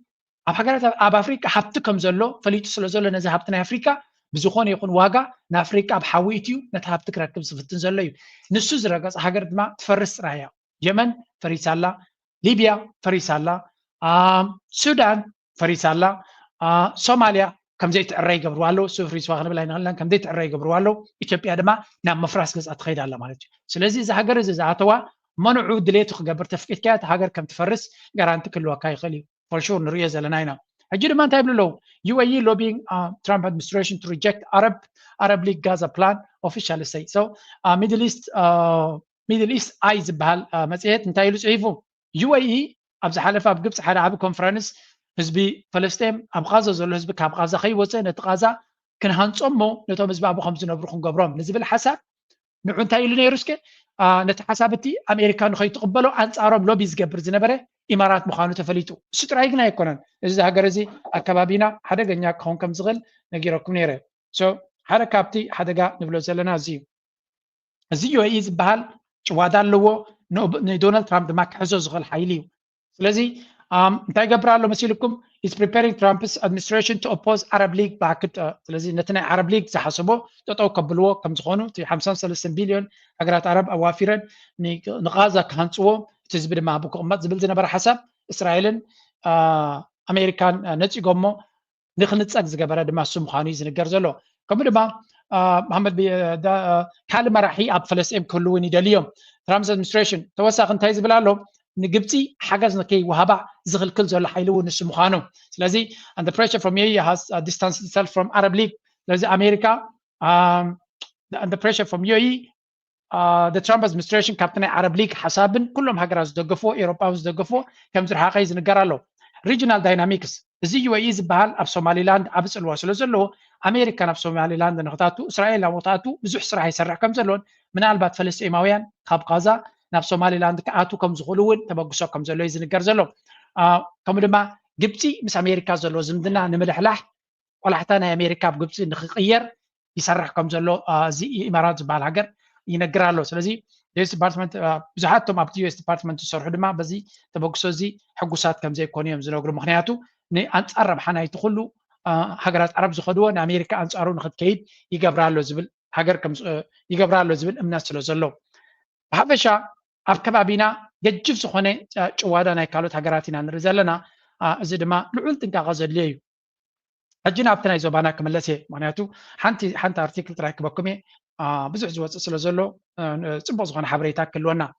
ኣብ ሃገራት ኣብ ኣፍሪካ ሃብቲ ከም ዘሎ ፈሊጡ ስለ ዘሎ ነዚ ሃብቲ ናይ ኣፍሪካ ብዝኾነ ይኹን ዋጋ ንኣፍሪካ ኣብ ሓዊት እዩ ነቲ ሃብቲ ክረክብ ዝፍትን ዘሎ እዩ። ንሱ ዝረገፀ ሃገር ድማ ትፈርስ ጥራይ እያ። የመን ፈሪሳላ፣ ሊብያ ፈሪሳላ፣ ሱዳን ፈሪሳላ፣ ሶማልያ كم زي تعري قبروالو سوفري سواخنا بلا نغلان كم زي تعري قبروالو إثيوبيا دما نام مفراس قصة تخيد على مالتي سلازي إذا هاجر إذا عتوا منعو دليتو خجبر تفكيك كات هاجر كم تفرس جرانت كل وكاي خلي فالشور نريا زلناينا هجير ما تايب له UAE lobbying Trump administration to reject Arab League Gaza plan officially say so Middle East eyes بهال مسئلة انتايلو صعيفو UAE أبز حلفة بجبس حدا عب كونفرنس حزبي فلسطين أب غزة زلوا حزب كاب غزة خي وزن غزة كن هانس أمه نتوم حزب أبو 50 نبرخون قبرهم نزل الحساب نعون تايلو نيروسك نتحسابتي أمريكا نخي تقبلوا أنت عرب لوبيز جبر زنبرة إمارات مخانو تفليتو سترايقنا يكونن إذا هجرزي أكبابينا حدا جنيا كون كم زغل نجيركم نيره so حدا كابتي حدا جا نبلو زلنا زي UAE بحال وعدا لو دونالد ترامب دماك حزو زغل حيليو لذي انتاي قبرالو مسيلكم is preparing Trump's administration to oppose Arab League باكت لذي نتنا Arab League زحسبو تطو قبلوه كم زغونو تي 53 بليون أجرات عرب أوافرا نغازا كهانسوه تزبد ما بوك أمات زبل زنبر حسب إسرائيل أمريكان نتي قومو نخلص أجزء قبرة دما سمخاني زنقرزلو كم دما محمد كلمة راحي أب فلسطين كلوني دليوم ترامب administration توسع انتهي زبلالو نجبتي حجزنا كي وهبع زغل كل زول حيلو نسمخانو لذي and the pressure from UAE has distanced itself from Arab League لذي أمريكا and the pressure from UAE the Trump administration كابتن Arab League حسابن كلهم هجرز دقفوا أوروباوز دقفوا كم زر حقيقي نقرالو regional dynamics زي UAE زبال أب سوماليلاند أبس الوصل زلوا أمريكا نفس سوماليلاند نقطاتو إسرائيل نقطاتو بزح سرعة يسرع كم زلون من البات فلسطينيين خاب غزة نفس سوماليلاند كأتو كم زغلون تبغوا كم زلوا يزن قرزلو كم دما جبتي مس أمريكا زلوا زمدنا نملح لح ولا حتى أنا أمريكا بجبتي نخير يسرع كم زلوا زي إمارات زبال هجر ينقرالو سلزي US Department بزحاتهم أبتي US Department تصرح دما بزي تبغوا زي حقوسات كم زي كونيوم زنقر مخنياتو أنت قرب حنا يدخلوا هجرات عرب زخدوه أمريكا أنت أرون خد كيد يجبرالو زبل هجر كم يجبرالو زبل الناس لزلوا بحبشة أفكابينا يجيب سخونة جوادا نايكالوت هجراتنا نرزلنا زد ما لعلت إنك غزل ليه أجينا أبتنا يزوبانا كملسه معناته حنت أرتيكل تراك بكمي بزح زوات سلزلو سبوز غن حبريتك كلونا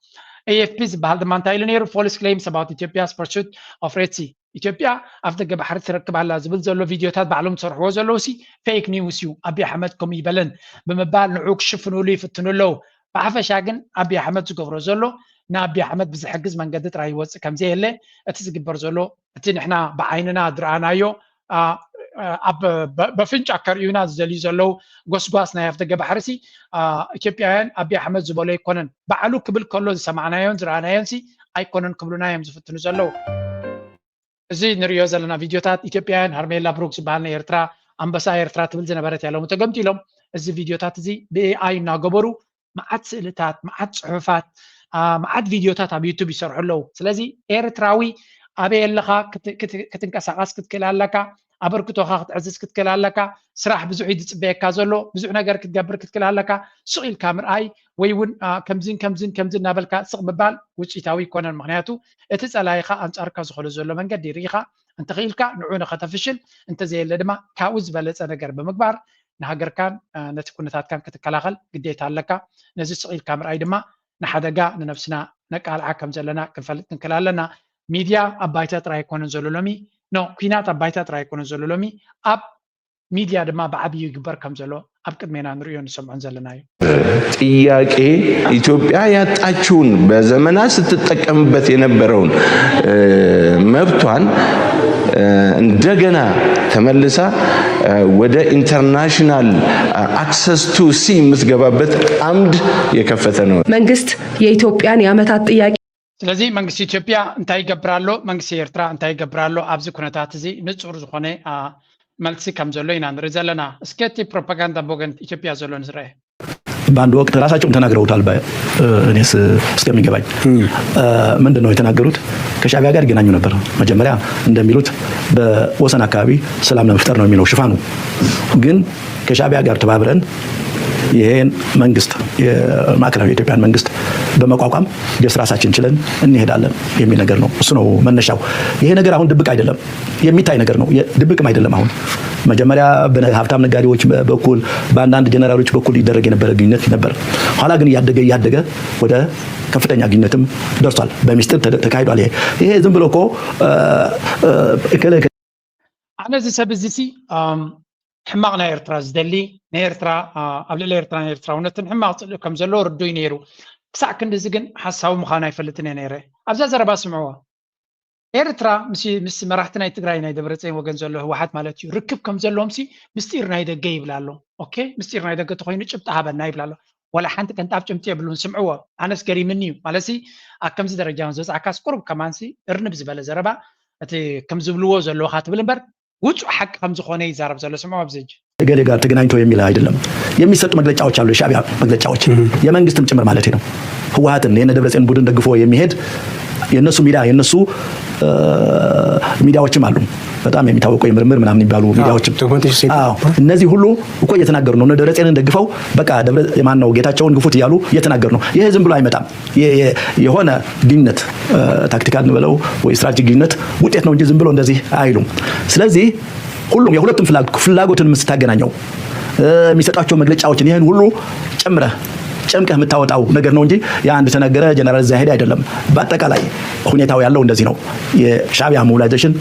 AFP بهذا المنطقة نيرو false claims about Ethiopia's pursuit of Red Sea إثيوبيا أفضل بحر تركب على زبل زلو فيديوهات بعلوم صرحوا زلوسي فيك نيوز يو أبي أحمد كم يبلن بمبال نعوك شفنوا لي فتنوا له بعرف شاقن أبي أحمد زقفر زلو نابي أحمد بزحجز من قدت راي وص كم زي اللي أتزقبر زلو أتين إحنا بعيننا درعنا يو أب بفنش أكريونا زلي زلو قص نايف دقة بحرسي إثيوبيان أبي أحمد زبالي كونن بعلو قبل كله سمعنا يون زرعنا ينسي أي كونن قبلنا يوم زفتنوا زلو زي نريو زلنا فيديوهات إثيوبيان هرميلا بروكس بالنا إيرترا أمباسا إيرترا تبل زنبرت يالله متقمتي لهم زي فيديوهات زي بAI ناقبرو معاد سئلتات معاد صحفات معاد فيديوهات على يوتيوب يشرحوا له سلازي إيرتراوي أبي اللخا كتنكساقاس كتكلالكا أبركتوخا كتعزز كتكلالكا سراح بزوع يدس بيكا زلو بزوع نقر كتقبر كتكلالكا سقيل كامر أي ويون كمزين نابلكا سق ببال وش يتاوي كون المغنياتو اتسألايخا أنت أركا زخلو زلو من قد يريخا أنت غيلكا نعونا خطفشل أنت زي اللي دما كاوز بلس أنا قرب مقبار نهاجر كان نتكون نتات كان كتكلاغل قديت هلكا نزل سقيل كامر أي دما نحدقا نفسنا نقال عاكم زلنا كنكلالنا ميديا أبايتات راي يكون زلولومي نو كينات أبايتات راي يكون زلولومي أب ميديا دما بعبي يكبر كم زلو أب كدمينا نريون نسمعون زلناي ጥያቄ ኢትዮጵያ ያጣችውን በዘመናት ስትጠቀምበት የነበረውን መብቷን እንደገና ተመልሳ ወደ ኢንተርናሽናል አክሰስ ቱ ሲ የምትገባበት አምድ የከፈተ ነው። መንግስት የኢትዮጵያን የዓመታት ጥያቄ ስለዚህ መንግስት ኢትዮጵያ እንታይ ይገብራሎ መንግስት ኤርትራ እንታይ ይገብራሎ ኣብዚ ኩነታት እዚ ንጹር ዝኾነ መልሲ ከም ዘሎ ኢና ንርኢ ዘለና እስከቲ ፕሮፓጋንዳ ቦገን ኢትዮጵያ ዘሎ ንዝረአ በአንድ ወቅት ራሳቸውም ተናግረውታል። እኔስ እስከሚገባኝ ምንድነው የተናገሩት? ከሻዕቢያ ጋር ይገናኙ ነበር። መጀመሪያ እንደሚሉት በወሰን አካባቢ ሰላም ለመፍጠር ነው የሚለው ሽፋኑ። ግን ከሻዕቢያ ጋር ተባብረን ይሄን መንግስት የማዕከላዊ ኢትዮጵያን መንግስት በመቋቋም ደስ ራሳችን ችለን እንሄዳለን የሚል ነገር ነው። እሱ ነው መነሻው። ይሄ ነገር አሁን ድብቅ አይደለም፣ የሚታይ ነገር ነው። ድብቅም አይደለም። አሁን መጀመሪያ በሀብታም ነጋዴዎች በኩል በአንዳንድ ጀነራሎች በኩል ይደረግ የነበረ ግንኙነት ነበር። ኋላ ግን እያደገ ወደ ከፍተኛ ግንኙነትም ደርሷል። በሚስጥር ተካሂዷል። ይሄ ዝም ብሎ እኮ أنا زي سبزيسي حماقنا إيرترا زدلي نيرترا قبل إيرترا ونتن حماق كم زلو ردو ينيرو بساع كند زجن حساو مخانا يفلتني نيره أبزا زربا سمعوها إيرترا مس مرحتنا يتقرأي نايدا برتين وجن زلو هو حد مالتي ركب كم زلو مسي مستير نايدا جايب لالو أوكي مستير نايدا كتخوين شبت هذا نايب لالو ولا حنت كنت أبجم تيبلون سمعوها أنا سكري مني مالسي أكم زي درجة زوز عكاس قرب كمان سي إرنب زبالة زربا أتي كم زبلوه زلو خاتم البر ውጭ ሐቅ ከም ዝኾነ ይዛረብ ዘሎ ሰማው አብዘጅ ገሌ ጋር ተገናኝቶ የሚል አይደለም። የሚሰጡ መግለጫዎች አሉ፣ የሻዕቢያ መግለጫዎች የመንግስትም ጭምር ማለት ነው። ህወሓትን የነ ደብረጽዮን ቡድን ደግፎ የሚሄድ የነሱ ሚዲያዎችም አሉ። በጣም የሚታወቁ የምርምር ምናምን የሚባሉ ሚዲያዎችም እነዚህ ሁሉ እኮ እየተናገሩ ነው። እነ ደብረጽዮንን ደግፈው በቃ ማን ነው ጌታቸውን ግፉት እያሉ እየተናገሩ ነው። ይሄ ዝም ብሎ አይመጣም። የሆነ ግንኙነት ታክቲካል ነው ወይ ስትራቴጂክ ግንኙነት ውጤት ነው እንጂ ዝም ብሎ እንደዚህ አይሉም። ስለዚህ ሁሉም የሁለቱም ፍላጎትን ምስታገናኘው የሚሰጣቸው መግለጫዎችን ይሄን ሁሉ ጨምቀህ የምታወጣው ነገር ነው እንጂ የአንድ ተነገረ ጀነራል ዛሄድ አይደለም። በአጠቃላይ ሁኔታው ያለው እንደዚህ ነው። የሻዕቢያ ሞቢላይዜሽን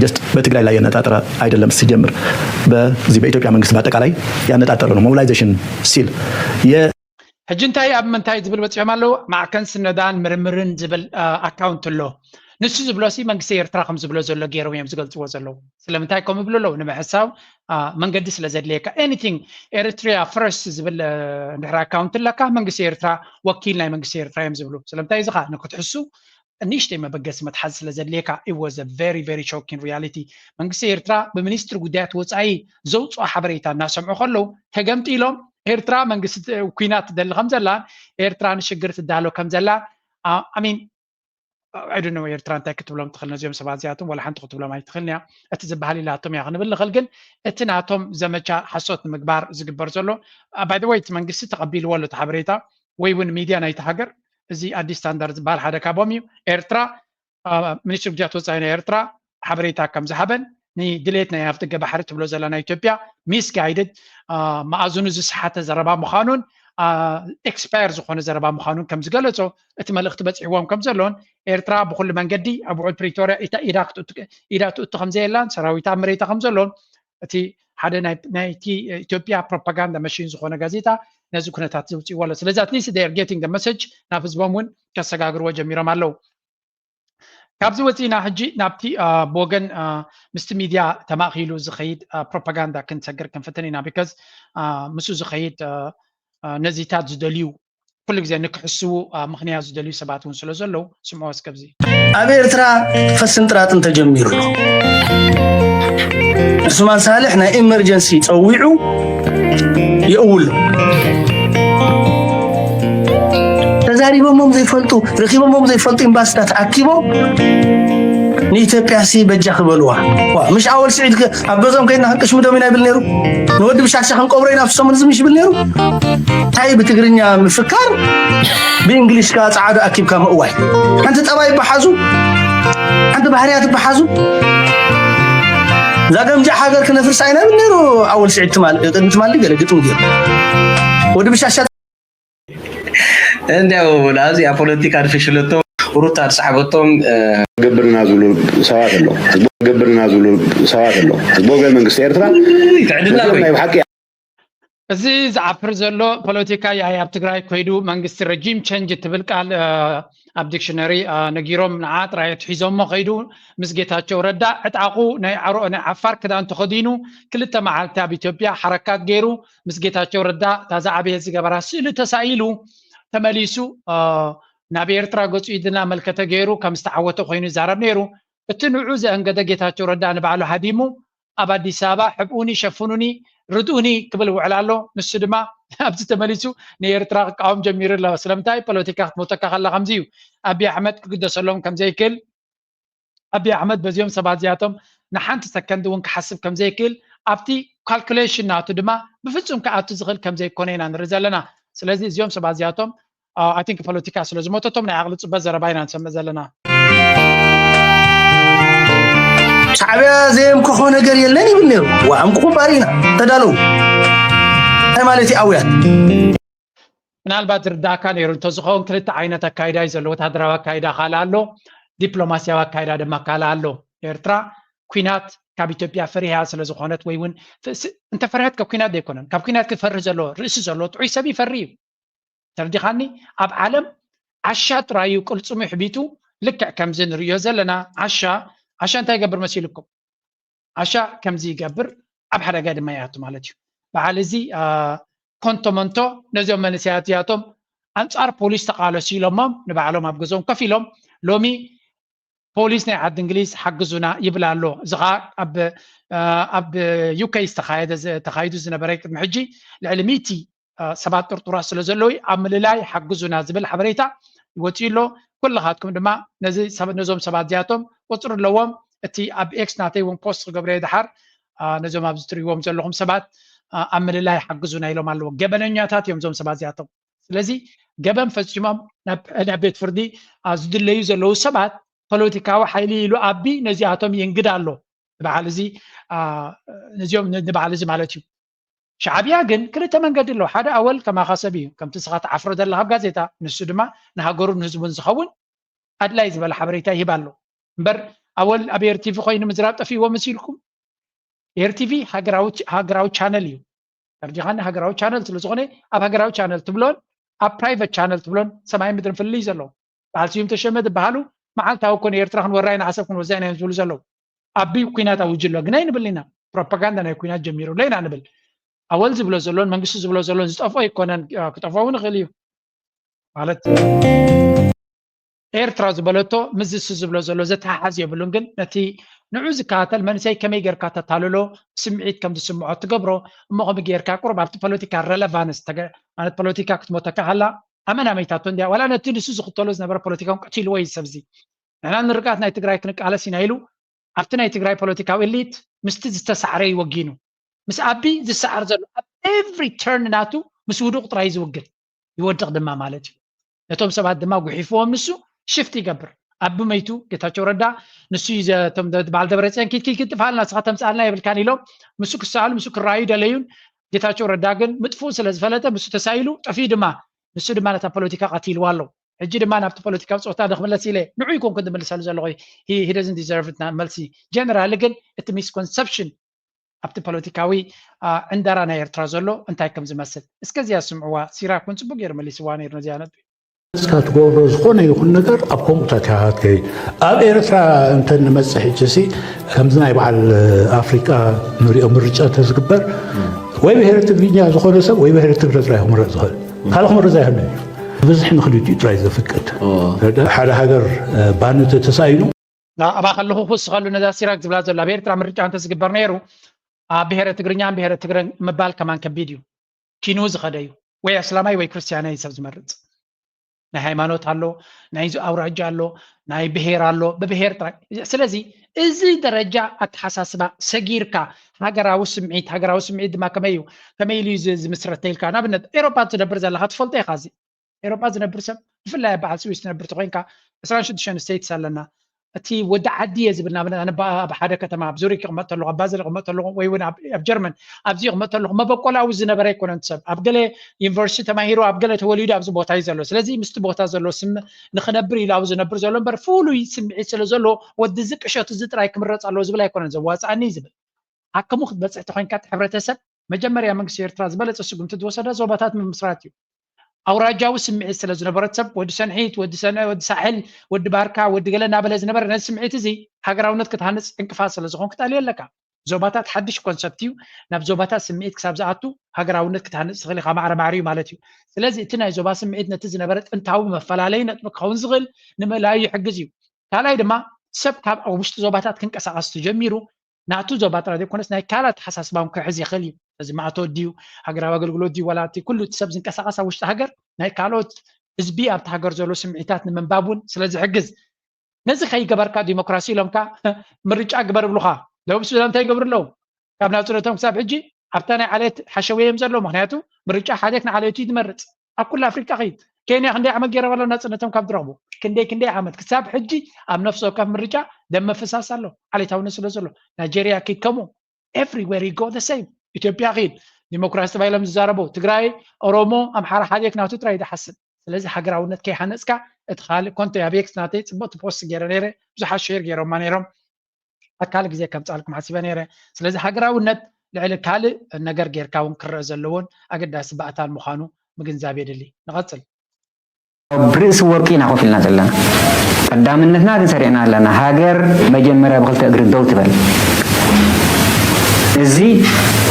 ጀስት በትግራይ ላይ ያነጣጠረ አይደለም። ሲጀምር በዚህ በኢትዮጵያ መንግስት በአጠቃላይ ያነጣጠረ ነው ሞቢላይዜሽን ሲል ሕጅንታይ ኣብ ምንታይ ዝብል በጽሕማለሁ ማዕከን ስነዳን ምርምርን ዝብል ኣካውንት ኣሎ ንሱ ዝብሎሲ መንግስቲ ኤርትራ ከም ዝብሎ ዘሎ ገይሮም እዮም ዝገልጽዎ ዘለዉ ስለምንታይ ከም ይብሉ ኣለዉ ንምሕሳብ መንገዲ ስለ ዘድልየካ ኤኒቲንግ ኤርትሪያ ፈርስት ዝብል እንድሕር ኣካውንት ኣለካ መንግስቲ ኤርትራ ወኪል ናይ መንግስቲ ኤርትራ እዮም ዝብሉ ስለምንታይ እዚ ኸ ንክትሕሱ ንእሽተይ መበገሲ መትሓዚ ስለ ዘድልየካ it was a very very shocking reality መንግስቲ ኤርትራ ብሚኒስትሪ ጉዳያት ወፃኢ ዘውፅኦ ሓበሬታ እናሰምዑ ከለዉ ተገምጢሎም ኤርትራ መንግስቲ ኩናት ትደሊ ከም ዘላ ኤርትራ ንሽግር ትዳሎ ከም ዘላ I mean I don't know ኤርትራ እንታይ ክትብሎም ትኽእል ነዚኦም ሰባት እዚኣቶም ወላ ሓንቲ ክትብሎም ኣይትኽእልንያ እቲ ዝበሃል ኢላቶም እያ ክንብል ንኽእል ግን እቲ ናቶም ዘመቻ ሓሶት ንምግባር ዝግበር ዘሎ ባይ ዘ ወይ እቲ መንግስቲ ተቐቢልዎ ኣሎ እቲ ሓበሬታ ወይ እውን ሚድያ ናይቲ ሃገር እዚ ኣዲስ ስታንዳርድ ዝበሃል ሓደ ካብኦም እዩ ኤርትራ ሚኒስትሪ ጉዳያት ወፃኢ ናይ ኤርትራ ሓበሬታ ከም ዝሃበን ንድሌት ናይ ኣፍደገ ባሕሪ ትብሎ ዘለና ኢትዮጵያ ሚስ ጋይድድ ማእዝኑ ዝሰሓተ ዘረባ ምዃኑን ኤክስፓየር ዝኾነ ዘረባ ምዃኑን ከም ዝገለጾ እቲ መልእኽቲ በፂሕዎም ከም ዘሎን ኤርትራ ብኩሉ መንገዲ ኣብ ውዕል ፕሪቶርያ ኢዳ ትእቱ ከም ዘየላን ሰራዊታ መሬታ ከም ዘሎን እቲ ሓደ ናይቲ ኢትዮጵያ ፕሮፓጋንዳ መሽን ዝኾነ ጋዜጣ ነዚ ኩነታት ዘውፅእዎ ኣሎ ስለዚ ኣትሊስት ዴር ጌቲንግ ደ መሰጅ ናብ ህዝቦም እውን ከሰጋግርዎ ጀሚሮም ኣለዉ ካብዚ ወፂና ሕጂ ናብቲ ብወገን ምስቲ ሚድያ ተማኺሉ ዝኸይድ ፕሮፓጋንዳ ክንሰግር ክንፍትን ኢና ቢካዝ ምስኡ ዝኸይድ ነዚታት ዝደልዩ ኩሉ ግዜ ንክሕስቡ ምክንያት ዝደልዩ ሰባት እውን ስለ ዘለዉ ስምዖ እስከብዚ ኣብ ኤርትራ ፈስንጥራጥን ተጀሚሩ ኣሎ ዑስማን ሳልሕ ናይ ኤመርጀንሲ ፀዊዑ ይእውሉ ተዛሪቦሞም ዘይፈልጡ ረኺቦሞም ዘይፈልጡ ኤምባሲታት ኣኪቦም ንኢትዮጵያ ሲ በጃ ክበልዋ ምሽ ኣወል ስዒድ ኣብ ገዞም ከይድና ክንቅሽምዶም ኢና ይብል ነይሩ ንወዲ ብሻሻ ክንቆብሮ ኢና ፍሶምን ዝምሽ ይብል ነይሩ እንታይ ብትግርኛ ምፍካር ብእንግሊሽ ካ ፃዓዶ ኣኪብካ ምእዋይ ሓንቲ ጠባይ ይበሓዙ ሓንቲ ባህርያት ይበሓዙ ዛገምጃ ሃገር ክነፍርስ ኣይና ይብል ነይሩ ኣወል ስዒድ ትማሊ ገለ ግጥም ገይሩ ወዲ ብሻሻ እንዲያው ላዚ ፖለቲካ ድፍሽለቶ ሩታ ተሳሕበቶም ግብርና ዝብሉ ሰባት ኣሎ ግብርና ዝብሉ ሰባት ኣሎ ቦገን መንግስቲ ኤርትራ ይትዕድልና ኮይ ብሓቂ እዚ ዝዓፍር ዘሎ ፖለቲካ ኣብ ትግራይ ኮይዱ መንግስቲ ረጂም ቼንጅ ትብል ቃል ኣብ ዲክሽነሪ ነጊሮም ንዓት ራየት ሒዞሞ ከይዱ ምስ ጌታቸው ረዳ ዕጣቁ ናይ ዓፋር ክዳን ተኸዲኑ ክልተ መዓልቲ ኣብ ኢትዮጵያ ሓረካት ገይሩ ምስ ጌታቸው ረዳ ታዛ ዓብየ ዝገበራ ስእሊ ተሳኢሉ ተመሊሱ ናብ ኤርትራ ገጹ ኢድና መልከተ ገይሩ ከም ዝተዓወተ ኮይኑ ይዛረብ ነይሩ እቲ ንዑ ዘእንገደ ጌታቸው ረዳ ንባዕሉ ሃዲሙ ኣብ ኣዲስ ኣበባ ሕብኡኒ ሸፍኑኒ ርድኡኒ ክብል ውዕል ኣሎ ንሱ ድማ ኣብዚ ተመሊሱ ንኤርትራ ክቃወም ጀሚሩ ኣሎ ስለምንታይ ፖለቲካ ክትሞተካ ከላ ከምዚ እዩ ኣብይ ኣሕመድ ክግደሰሎም ከም ዘይክእል ኣብይ ኣሕመድ በዚኦም ሰባት እዚኣቶም ንሓንቲ ሰከንድ እውን ክሓስብ ከም ዘይክእል ኣብቲ ካልኩሌሽን ናቱ ድማ ብፍጹም ክኣቱ ዝኽእል ከም ዘይኮነ ኢና ንርኢ ዘለና ስለዚ እዚኦም ሰባት እዚኣቶም I think ፖለቲካ ስለ ዝሞተቶም ናይ ዓቕሊ ፅበት ዘረባ ኢና ንሰምዕ ዘለና ሻዕብያ ዘየምክሖ ነገር የለን ይብል ነይሩ ወአምክኹ ባሪና ተዳለው እንታይ ማለት እዩ ኣውያት ምናልባት ርዳእካ ነይሩ እንተዝኸውን ክልተ ዓይነት ኣካይዳ እዩ ዘሎ ወታደራዊ ኣካይዳ ካል ኣሎ ዲፕሎማስያዊ ኣካይዳ ድማ ካል ኣሎ ኤርትራ ኩናት ካብ ኢትዮጵያ ፈሪሃ ስለ ዝኾነት ወይ እውን እንተፈሪሃት ካብ ኩናት ዘይኮነን ካብ ኩናት ክፈርህ ዘሎ ርእሲ ዘሎ ጥዑይ ሰብ ይፈሪ እዩ ተርዲኻኒ ኣብ ዓለም ዓሻ ጥራዩ ቅልፅሙ ሕቢቱ ልክዕ ከምዚ ንሪኦ ዘለና ዓሻ እንታይ ይገብር መሲልኩም ዓሻ ከምዚ ይገብር ኣብ ሓደጋ ድማ ይኣቱ ማለት እዩ በዓል እዚ ኮንቶመንቶ ነዚኦም መንእሰያት እዚኣቶም ኣንጻር ፖሊስ ተቃለሱ ኢሎሞም ንባዕሎም ኣብ ገዞም ከፍ ኢሎም ሎሚ ፖሊስ ናይ ዓዲ እንግሊዝ ሓግዙና ይብል ኣሎ እዚ ኸ ኣብ ዩኬ ተኻይዱ ዝነበረ ቅድሚ ሕጂ ልዕሊ 100 ሰባት ጥርጡራት ስለ ዘለዎ ኣብ ምልላይ ሓግዙና ዝብል ሓበሬታ ይወፅኡ ኣሎ ኩላኻትኩም ድማ ነዞም ሰባት እዚኣቶም ቁፅሪ ኣለዎም እቲ ኣብ ኤክስ ናተይ እውን ፖስት ክገብረ ድሓር ነዞም ኣብዚ ትሪእዎም ዘለኹም ሰባት ኣብ ምልላይ ሓግዙና ኢሎም ኣለዎ ገበነኛታት እዮም እዞም ሰባት እዚኣቶም ስለዚ ገበን ፈፂሞም ናብ ቤት ፍርዲ ዝድለዩ ዘለዉ ሰባት ፖለቲካዊ ሓይሊ ኢሉ ኣቢ ነዚኣቶም የንግድ ኣሎ በዓል እዚ ነዚኦም ንበዓል እዚ ማለት እዩ ሻዕብያ ግን ክልተ መንገዲ ኣለዎ ሓደ ኣወል ከማኸሰብ እዩ ከምቲ ስኻ ተዓፍሮ ዘለካ ኣብ ጋዜጣ ንሱ ድማ ንሃገሩን ህዝቡን ዝኸውን ኣድላይ ዝበለ ሓበሬታ ይህብ ኣሎ እምበር ኣወል ኣብ ኤርቲቪ ኮይኑ ምዝራብ ጠፊእዎ መሲልኩም ኤርቲቪ ሃገራዊ ቻነል እዩ ተርዲኻኒ ሃገራዊ ቻነል ስለ ዝኾነ ኣብ ሃገራዊ ቻነል ትብሎን ኣብ ፕራይቬት ቻነል ትብሎን ሰማይ ምድርን ፍልይ ዘሎ በዓል ስዩም ተሸመ ዝበሃሉ መዓልታዊ ኮነ ኤርትራ ክንወራይ ንሓሰብ ክንወዛኢና እዮም ዝብሉ ዘለዉ ኣቢ ኩናት ኣውጅሎ ግን ኣይንብል ኢና ፕሮፓጋንዳ ናይ ኩናት ጀሚሩ ለይና ንብል ኣወል ዝብሎ ዘሎን መንግስቲ ዝብሎ ዘሎን ዝጠፍኦ ይኮነን ክጠፍኦ እውን ይኽእል እዩ ማለት ኤርትራ ዝበለቶ ምስ እሱ ዝብሎ ዘሎ ዘተሓሓዝ የብሉን ግን ነቲ ንዑ ዝከታተል መንእሰይ ከመይ ጌርካ ተታልሎ ስምዒት ከም ዝስምዖ ትገብሮ እሞ ከምኡ ጌርካ ቁርብ ኣብቲ ፖለቲካ ረለቫንስ ማለት ፖለቲካ ክትሞተካ ሃላ ኣመና መይታቶ እንድያ ዋላ ነቲ ንሱ ዝኽተሎ ዝነበረ ፖለቲካውን ቀቲልዎ እዩ ሰብ እዚ ንሕና ንርቃት ናይ ትግራይ ክንቃለስ ኢና ኢሉ ኣብቲ ናይ ትግራይ ፖለቲካዊ ኤሊት ምስቲ ዝተሳዕረ ይወጊኑ ምስ ኣቢ ዝሰዓር ዘሎ ኣብ ኤቭሪ ተርን ናቱ ምስ ውዱቕ ጥራይ ዝውግን ይወድቕ ድማ ማለት እዩ ነቶም ሰባት ድማ ጉሒፍዎም ንሱ ሽፍት ይገብር ኣቢ መይቱ ጌታቸው ረዳ ንሱ በዓል ደብረፅዮን ኪት ጥፋልና ንስኻ ተምፃልና የብልካን ኢሎም ምሱ ክሰኣሉ ምሱ ክረኣዩ ደለዩን ጌታቸው ረዳ ግን ምጥፉእ ስለ ዝፈለጠ ምሱ ተሳኢሉ ጠፊኡ ድማ ንሱ ድማ ነታ ፖለቲካ ቀቲልዎ ኣሎ ሕጂ ድማ ናብቲ ፖለቲካዊ ፆታ ንክምለስ ኢለ ንዑ ይኮን ክንድምልሰሉ ዘለኹ ሂ ደዝን ዲዘርቭ መልሲ ጀነራሊ ግን እቲ ሚስኮንሰፕሽን ኣብቲ ፖለቲካዊ ዕንደራ ናይ ኤርትራ ዘሎ እንታይ ከም ዝመስል እስከዚያ ስምዕዋ ሲራክ እውን ፅቡቅ ጌር መሊስዋ ነይሩ ነዚያ ነቢ እስካ ትገብሮ ዝኾነ ይኹን ነገር ኣብ ከምኡታት ኢኻ ትከይድ ኣብ ኤርትራ እንተንመፅእ ሕጂ ሲ ከምዚ ናይ በዓል ኣፍሪቃ ንሪኦ ምርጫ ተዝግበር ወይ ብሄረ ትግርኛ ዝኾነ ሰብ ወይ ብሄረ ትግረ ጥራይ ክምረፅ ዝኽእል ካልእ ክምረፅ ኣይኽእልን እዩ ብዝሕ ንክልቲኡ ጥራይ ዘፍቅድ ሓደ ሃገር ባኒ ተሳኢኑ ኣባ ከለኹ ክውስኸሉ ነዛ ሲራክ ዝብላ ዘሎ ኣብ ኤርትራ ምርጫ እንተዝግበር ነይሩ ብሄረ ትግርኛን ብሄረ ትግረ ምባል ከማን ከቢድ እዩ ኪኑ ዝኸደ እዩ ወይ ኣስላማይ ወይ ክርስቲያናይ ሰብ ዝመርፅ ናይ ሃይማኖት ኣሎ ናይ ኣውራጃ ኣሎ ናይ ብሄር ኣሎ ብብሄር ጥራይ ስለዚ እዚ ደረጃ ኣተሓሳስባ ሰጊርካ ሃገራዊ ስምዒት ድማ ከመይ ኢሉ ዝምስረት ተይልካ ንኣብነት ኤሮፓ ዝነብር ዘለካ ትፈልጦ ኢኻ እዚ ኤሮፓ ዝነብር ሰብ ብፍላይ ኣብ በዓል ስዊስ ዝነብር ተኮይንካ 26 ስቴትስ ኣለና እቲ ወዲ ዓዲ እየ ዝብል ንኣብነት ኣብ ሓደ ከተማ ኣብ ዙሪክ ክቕመጥ ተለኹ ኣብ ባዘል ክቕመጥ ተለኹ ወይ እውን ኣብ ጀርመን ኣብዚ ክቕመጥ ተለኹ መበቆላዊ ዝነበረ ኣይኮነን ሰብ ኣብ ገለ ዩኒቨርሲቲ ተማሂሩ ኣብ ገለ ተወሊዱ ኣብዚ ቦታ እዩ ዘሎ ስለዚ ምስቲ ቦታ ዘሎ ንክነብር ኢሉ ኣብ ዝነብር ዘሎ እምበር ፍሉይ ስምዒት ስለ ዘሎ ወዲ እዚ ቅሸት እዚ ጥራይ ክምረፅ ኣለዎ ዝብል ኣይኮነን ዘዋፃእኒ ዝብል ሃከሙ ክትበፅሕ ተኮይንካ እቲ ሕብረተሰብ መጀመርያ መንግስቲ ኤርትራ ዝበለፀ ስጉምቲ ዝወሰደ ዞባታት ምምስራት እዩ ኣውራጃዊ ስምዒት ስለ ዝነበረት ሰብ ወዲ ሰንሒት ወዲ ሳሕል ወዲ ባርካ ወዲ ገለ እናበለ ዝነበረ ነዚ ስምዒት እዚ ሃገራውነት ክትሃንፅ ዕንቅፋት ስለ ዝኾን ክትኣልዮ ኣለካ ዞባታት ሓድሽ ኮንሰፕት እዩ ናብ ዞባታት ስምዒት ክሳብ ዝኣቱ ሃገራውነት ክትሃንፅ ትኽእል ኢኻ ማዕረ ማዕርዩ ማለት እዩ ስለዚ እቲ ናይ ዞባ ስምዒት ነቲ ዝነበረ ጥንታዊ መፈላለዪ ነጥቢ ክኸውን ዝኽእል ንምእላዩ ይሕግዝ እዩ ካልኣይ ድማ ሰብ ካብ ውሽጢ ዞባታት ክንቀሳቐስ ተጀሚሩ ናቱ ዞባ ጥራይ ዘይኮነስ ናይ ካልኦት ተሓሳስባውን ክሕዝ ይኽእል እዩ እዚ ማዕቶ ድዩ ሃገራዊ ኣገልግሎት ድዩ ዋላ እቲ ኩሉ ሰብ ዝንቀሳቐስ ኣብ ውሽጢ ሃገር ናይ ካልኦት ህዝቢ ኣብቲ ሃገር ዘሎ ስምዒታት ንምንባብ እውን ስለ ዝሕግዝ ነዚ ከይገበርካ ዲሞክራሲ ኢሎምካ ምርጫ ግበር ይብሉኻ ደቡብ ሱዳን እንታይ ይገብሩ ኣለዉ ካብ ናፅነቶም ክሳብ ሕጂ ኣብታ ናይ ዓሌት ሓሸወ እዮም ዘሎ ምክንያቱ ምርጫ ሓደክ ንዓለቱ እዩ ዝመርፅ ኣብ ኩሉ ኣፍሪቃ ኸይድ كينيا خندي عمل جيرا ولا نصنتهم كم ترغبوا كندي عمل كساب حجي ام نفسه كف مرجع دم فساس له علي تاون سلسله نيجيريا كي كمو everywhere you go the same ኢትዮጵያ غير ዲሞክራሲ ባይለም ዝዛረቡ ትግራይ ኦሮሞ አምሓራ ሓዲክ ናቱ ትራይ ደሐስን ስለዚ ሃገራውነት ከይሓነፅካ እቲ ካልእ ኮንቶ ያቤክስ ናተይ ፅቡቅ ፖስት ገይረ ነይረ ብዙሓት ሼር ገይሮማ ነይሮም ኣካል ግዜ ከምፃልኩም ሓሲበ ነይረ ስለዚ ሃገራውነት ልዕሊ ካልእ ነገር ጌርካ እውን ክርአ ዘለዎን ኣገዳሲ ባእታን ምዃኑ ምግንዛብ የድሊ ንቐፅል ብርእሲ ወርቂ ኢና ኮፍ ኢልና ዘለና ቀዳምነትና ግን ሰሪዕና ኣለና ሃገር መጀመርያ ብክልተ እግሪ ደው ትበል እዚ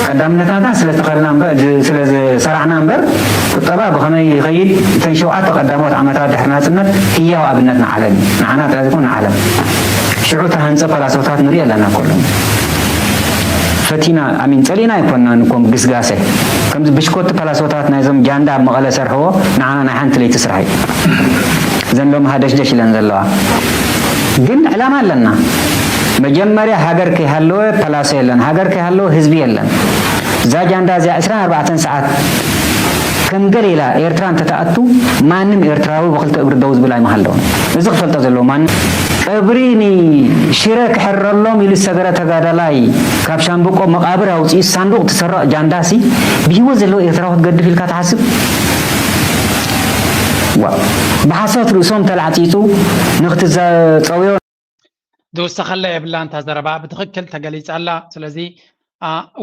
ቀዳምነትና ስለተኸልና እምበር ስለዝሰራሕና እምበር ቁጠባ ብኸመይ ይኸይድ እተን 7 ቀዳሞት ዓመታት ድሕሪ ናፅነት ህያው ኣብነት ንዓለም ንዓና ተራዚቁ ንዓለም ሽዑ ተሃንፀ ፈላስፋታት ንሪኢ ኣለና ኩሎም ፈቲና ኣሚን ፀሊና ይኮንና ንኮም ግስጋሴ ከምዚ ብሽኮት ፈላስፋታት ናይዞም ጃንዳ ኣብ መቐለ ሰርሕዎ ንዓና ናይ ሓንቲ ለይቲ ስራሕ እዩ እዘን ሎም ሃደሽደሽ ኢለን ዘለዋ ግን ዕላማ ኣለና መጀመርያ ሃገር ከይሃለወ ፓላስ የለን ሃገር ከይሃለወ ህዝቢ የለን እዛ ጃንዳ እዚኣ 24 ሰዓት ከም ገሌላ ኤርትራ እንተተኣቱ ማንም ኤርትራዊ ብክልተ እግሪ ደው ዝብል ኣይመሃለውን እዚ ክፈልጦ ዘለዎ ማንም ቀብሪኒ ሽረ ክሕረሎም ኢሉ ዝሰገረ ተጋዳላይ ካብ ሻምበቆ መቃብር ኣውፅኢ ሳንዱቅ ትሰርቕ ጃንዳሲ ብሂወት ዘለዎ ኤርትራዊ ክትገድፍ ኢልካ ትሓስብ ብሓሶት ርእሶም ተላዕፂፁ ንክትፀውዮ دوستخلى يبلا انت زربا بتخكل تقليص الله سلازي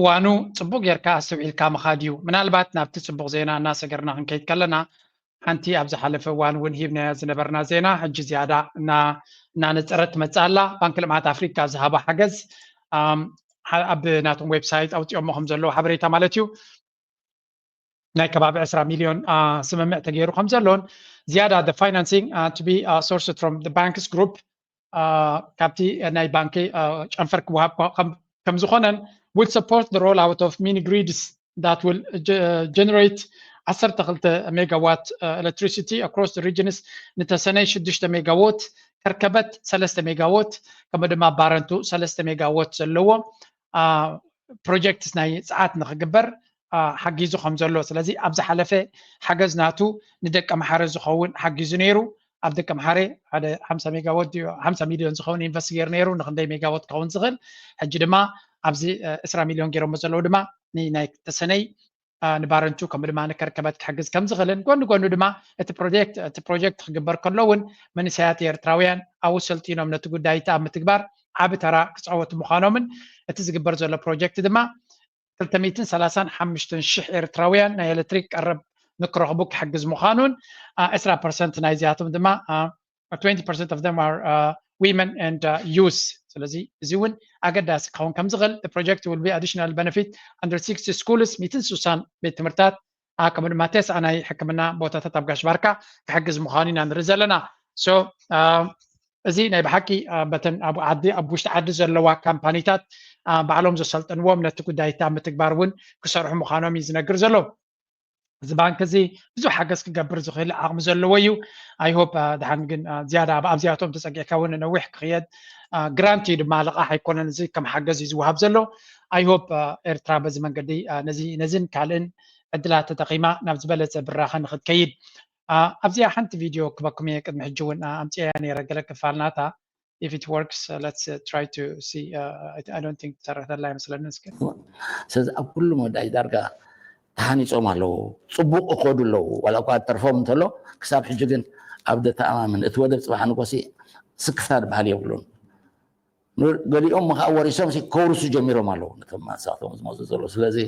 وانو صبوق يركا اسوعيل كام خاديو من البات نابت صبوق زينا الناس غيرنا هنكيت كلنا حنتي ابز حلف وان ونهيبنا زنبرنا زينا حج زياده نا نصرت مصالا بانك لمعات افريكا ذهب حجز ابناتهم ويب سايت او تيومهم زلو حبريتا مالتيو ناي كباب 10 مليون سممع تغيرو خمزلون زياده the financing to be sourced from the banks group كابتي ناي بانكي انفرك وهاب كم زخونن will support the rollout of mini grids that will generate 10 ميجاوات electricity across the regions نتسنى 6 ميجاوات كركبت 3 ميجاوات كما دما بارنتو 3 ميجاوات زلوا بروجكتس ناي ساعات نخجبر حجيزو خمزلو سلازي ابز حلفه حجزناتو ندق محارز زخون حجيزو نيرو عبدك محاري هذا 5 ميجاوات 5 مليون زخون انفستير نيرو نخندي ميجاوات كون زغل حج دما ابزي 10 مليون غيرو مزلو دما ني ناي تسني نبارنتو كم دما نكركبت حجز كم زغلن كون دما ات بروجكت خجبر كلون من سيات ኤርትራውያን او سلطينوم نت ጉዳይታ متግባር عبترا كصوت مخانومن ات زغبر زله بروجكت دما 335 شح ኤርትራውያን ናይ ኤሌክትሪክ ቀረብ نكرهبوك حجز مخانون 10% نايزياتهم دما 20% of them are women and youth سلازي زيون اقداس كون كم زغل the project will be additional benefit under 60 schools 260 بيت مرتات كم ما تس انا حكمنا بوتا تطبقاش باركا حجز مخانين نرزلنا سو ازي ناي بحكي بتن ابو عدي ابو شعد زلوا كامبانيتات بعلوم زسلطنوم نتقدايتا متكبارون كسرح مخانوم يزنقر زلو زبان كزي بزو حاجز كجبر زخيل عقم زلويو اي هوب دحن جن زياده ابزياتهم تسقي كون نوح قياد جرانتيد مالقه حيكون زي كم حاجز يزوهب زلو اي هوب ايرترا بزمن قدي نزن كالن ادلات تقيمه نبز بلص براخه نخد كيد ابزيا حنت فيديو كبكم يقدم حجون امتي يعني رجلك فالناتا if it works let's try to see I don't think ترى الله مثلا نسكن سز كل مدعي درجه تهانيصوم አለው ጽቡቅ ኮዱለው ወላኳ ተርፎም ተሎ ክሳብ ሕጂ ግን ኣብደ ተኣማምን እቲ ወደብ ጽባሕ ንቆሲ ስክታድ ባህል ይብሉን ገሊኦም መኻወሪሶም ሲኮርሱ ጀሚሮም አለው ነተማ ሳቶም ዝመዙ ዘሎ ስለዚ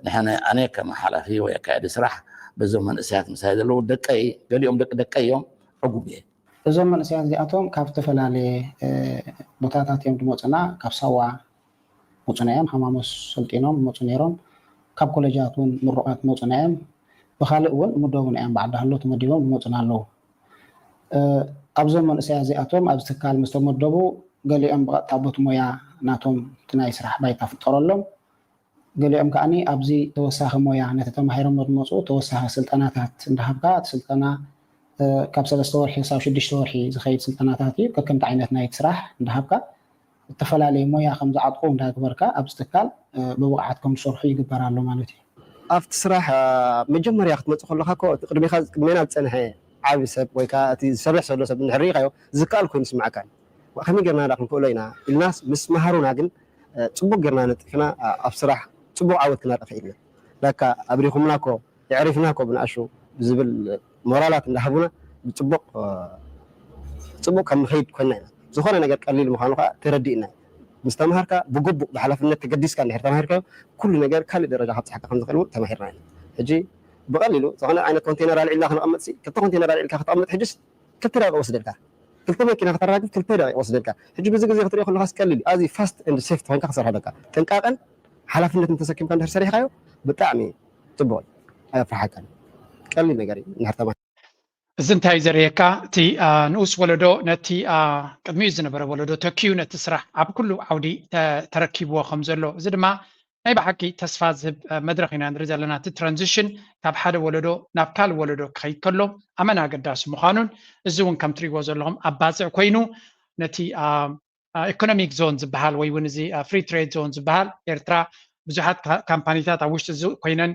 ንሕና ኣነ ከም ሓላፊ ወይ ኣካይዲ ስራሕ በዞም መንእሰያት ምሳይ ዘሎ ደቀይ ገሊኦም ደቀዮም ዕጉብ እየ እዞም መንእሰያት እዚኣቶም ካብ ዝተፈላለየ ቦታታት እዮም ድመፁና ካብ ሳዋ መፁና እዮም ሓማሞስ ሰልጢኖም መፁ ነይሮም ካብ ኮሌጃቱን ምሩቃት መፁና እዮም ብኻልእ እውን ምደቡን እዮም ባዕዳ ሃሎ ተመዲቦም መፁና ኣለዉ ኣብዞም መንእሰያት እዚኣቶም ኣብ ትካል ምስ ተመደቡ ገሊኦም ብቐጥታ ቦት ሞያ ናቶም እቲ ናይ ስራሕ ባይታ ፍጠረሎም ገሊኦም ከዓኒ ኣብዚ ተወሳኺ ሞያ ነቲ ተማሂሮም ዝመፁ ተወሳኺ ስልጠናታት እንዳሃብካ እቲ ስልጠና ካብ 3 ወርሒ ሳብ 6 ወርሒ ዝኸይድ ስልጠናታት እዩ ከከምቲ ዓይነት ናይ ስራሕ እንዳሃብካ ዝተፈላለየ ሞያ ከም ዝዓጥቁ እንዳግበርካ ኣብ ትካል ብብቕዓት ከም ዝሰርሑ ይግበር ኣሎ ማለት እዩ ኣብቲ ስራሕ መጀመርያ ክትመፅእ ከለካ እኮ ቅድሚኻ ቅድሜና ዝፀንሐ ዓብይ ሰብ ወይ ከዓ እቲ ዝሰርሕ ዘሎ ሰብ እንድሕር ሪኢኻዮ ዝከኣል ኮይኑ ይስምዓካ ከመይ ጌርና ዳ ክንክእሎ ኢና ኢልናስ ምስ መሃሩና ግን ፅቡቅ ጌርና ነጢፍና ኣብ ስራሕ ፅቡቅ ዓወት ክነርኢኽ ኢልና ዳካ ኣብሪኹምና ኮ የዕሪፍና ኮ ብንኣሹ ብዝብል ሞራላት እንዳሃቡና ብፅቡቅ ፅቡቅ ከም ንኸይድ ኮይና ኢና ዝኾነ ነገር ቀሊል ምዃኑ ከዓ ተረዲእና ምስ ተምሃርካ ብግቡእ ብሓላፍነት ተገዲስካ እንድሕር ተማሂርካዮ ኩሉ ነገር ካልእ ደረጃ ካብፅሓካ ከም ዝኽእል እውን ተማሂርና ኢና ሕጂ ብቐሊሉ ዝኾነ ዓይነት ኮንቴነር ኣልዒልካ ክንቐምጥ ክልተ ኮንቴነር ኣልዒልካ ክትቐምጥ ሕጅስ 2 ደቂቃ ወስደልካ ክልተ መኪና ክትራግፍ 2 ደቂቃ ወስደልካ ሕጂ በዚ ግዜ ክትሪኦ ከለካ ቀሊል እዩ ኣዝዩ ፋስት ኤንድ ሴፍቲ ኮይንካ ክሰርሕ ኣለካ ጥንቃቐን ሓላፍነትን ተሰኪምካ እንድሕር ሰሪሕካዮ ብጣዕሚ ፅቡቅ ኣየፍርሓካን ቀሊል ነገር እዩ እንድሕር ተማሂርካ እዚ እንታይ ዘርእየካ እቲ ንኡስ ወለዶ ነቲ ቅድሚኡ ዝነበረ ወለዶ ተኪዩ ነቲ ስራሕ ኣብ ኩሉ ዓውዲ ተረኪብዎ ከም ዘሎ እዚ ድማ ናይ ብሓቂ ተስፋ ዝህብ መድረክ ኢና ንርኢ ዘለና እቲ ትራንዚሽን ካብ ሓደ ወለዶ ናብ ካልእ ወለዶ ክኸይድ ከሎ ኣመና ኣገዳሲ ምዃኑን እዚ እውን ከም ትሪእዎ ዘለኹም ኣባፅዕ ኮይኑ ነቲ ኢኮኖሚክ ዞን ዝበሃል ወይ እውን እዚ ፍሪ ትሬድ ዞን ዝበሃል ኤርትራ ብዙሓት ካምፓኒታት ኣብ ውሽጢ እዚ ኮይነን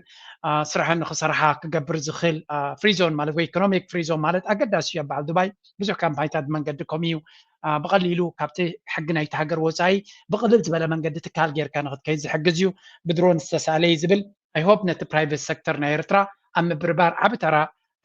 ስራሕን ንክሰርሓ ክገብር ዝኽእል ፍሪ ዞን ማለት ወይ ኢኮኖሚክ ፍሪ ዞን ማለት ኣገዳሲ እዩ በዓል ዱባይ ብዙሕ ካምፓኒታት ብመንገዲ ከምኡ ብቐሊሉ ካብቲ ሕጊ ናይቲ ሃገር ወፃኢ ብቕልል ዝበለ መንገዲ ትካል ጌርካ ንክትከይድ ዝሕግዝ እዩ ብድሮን ዝተሳለየ ዝብል ኣይሆፕ ነቲ ፕራይቬት ሴክተር ናይ ኤርትራ ኣብ ምብርባር ዓብ ተራ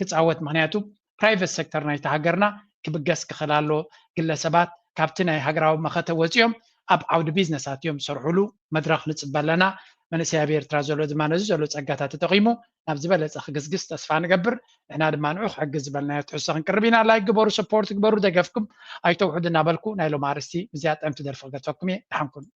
ክፃወት ምክንያቱ ፕራይቬት ሴክተር ናይቲ ሃገርና ክብገስ ክኽእል ኣሎ ግለሰባት ካብቲ ናይ ሃገራዊ መኸተ ወፂኦም ኣብ ዓውዲ ቢዝነሳት እዮም ዝሰርሕሉ መድረክ ንፅበ ኣለና መንእሰይ ኣብ ኤርትራ ዘሎ ድማ ነዚ ዘሎ ፀጋታት ተጠቂሙ ናብ ዝበለፀ ክግዝግዝ ተስፋ ንገብር ንሕና ድማ ንዑ ክሕግዝ ዝበልናዮ ትሕሶ ክንቅርብ ኢና ላይክ ግበሩ ሰፖርት ግበሩ ደገፍኩም ኣይተውሕዱ እናበልኩ ናይ ሎም ኣርስቲ ብዝያ ጠምቲ ደርፊ ክገድፈኩም እየ ድሓንኩን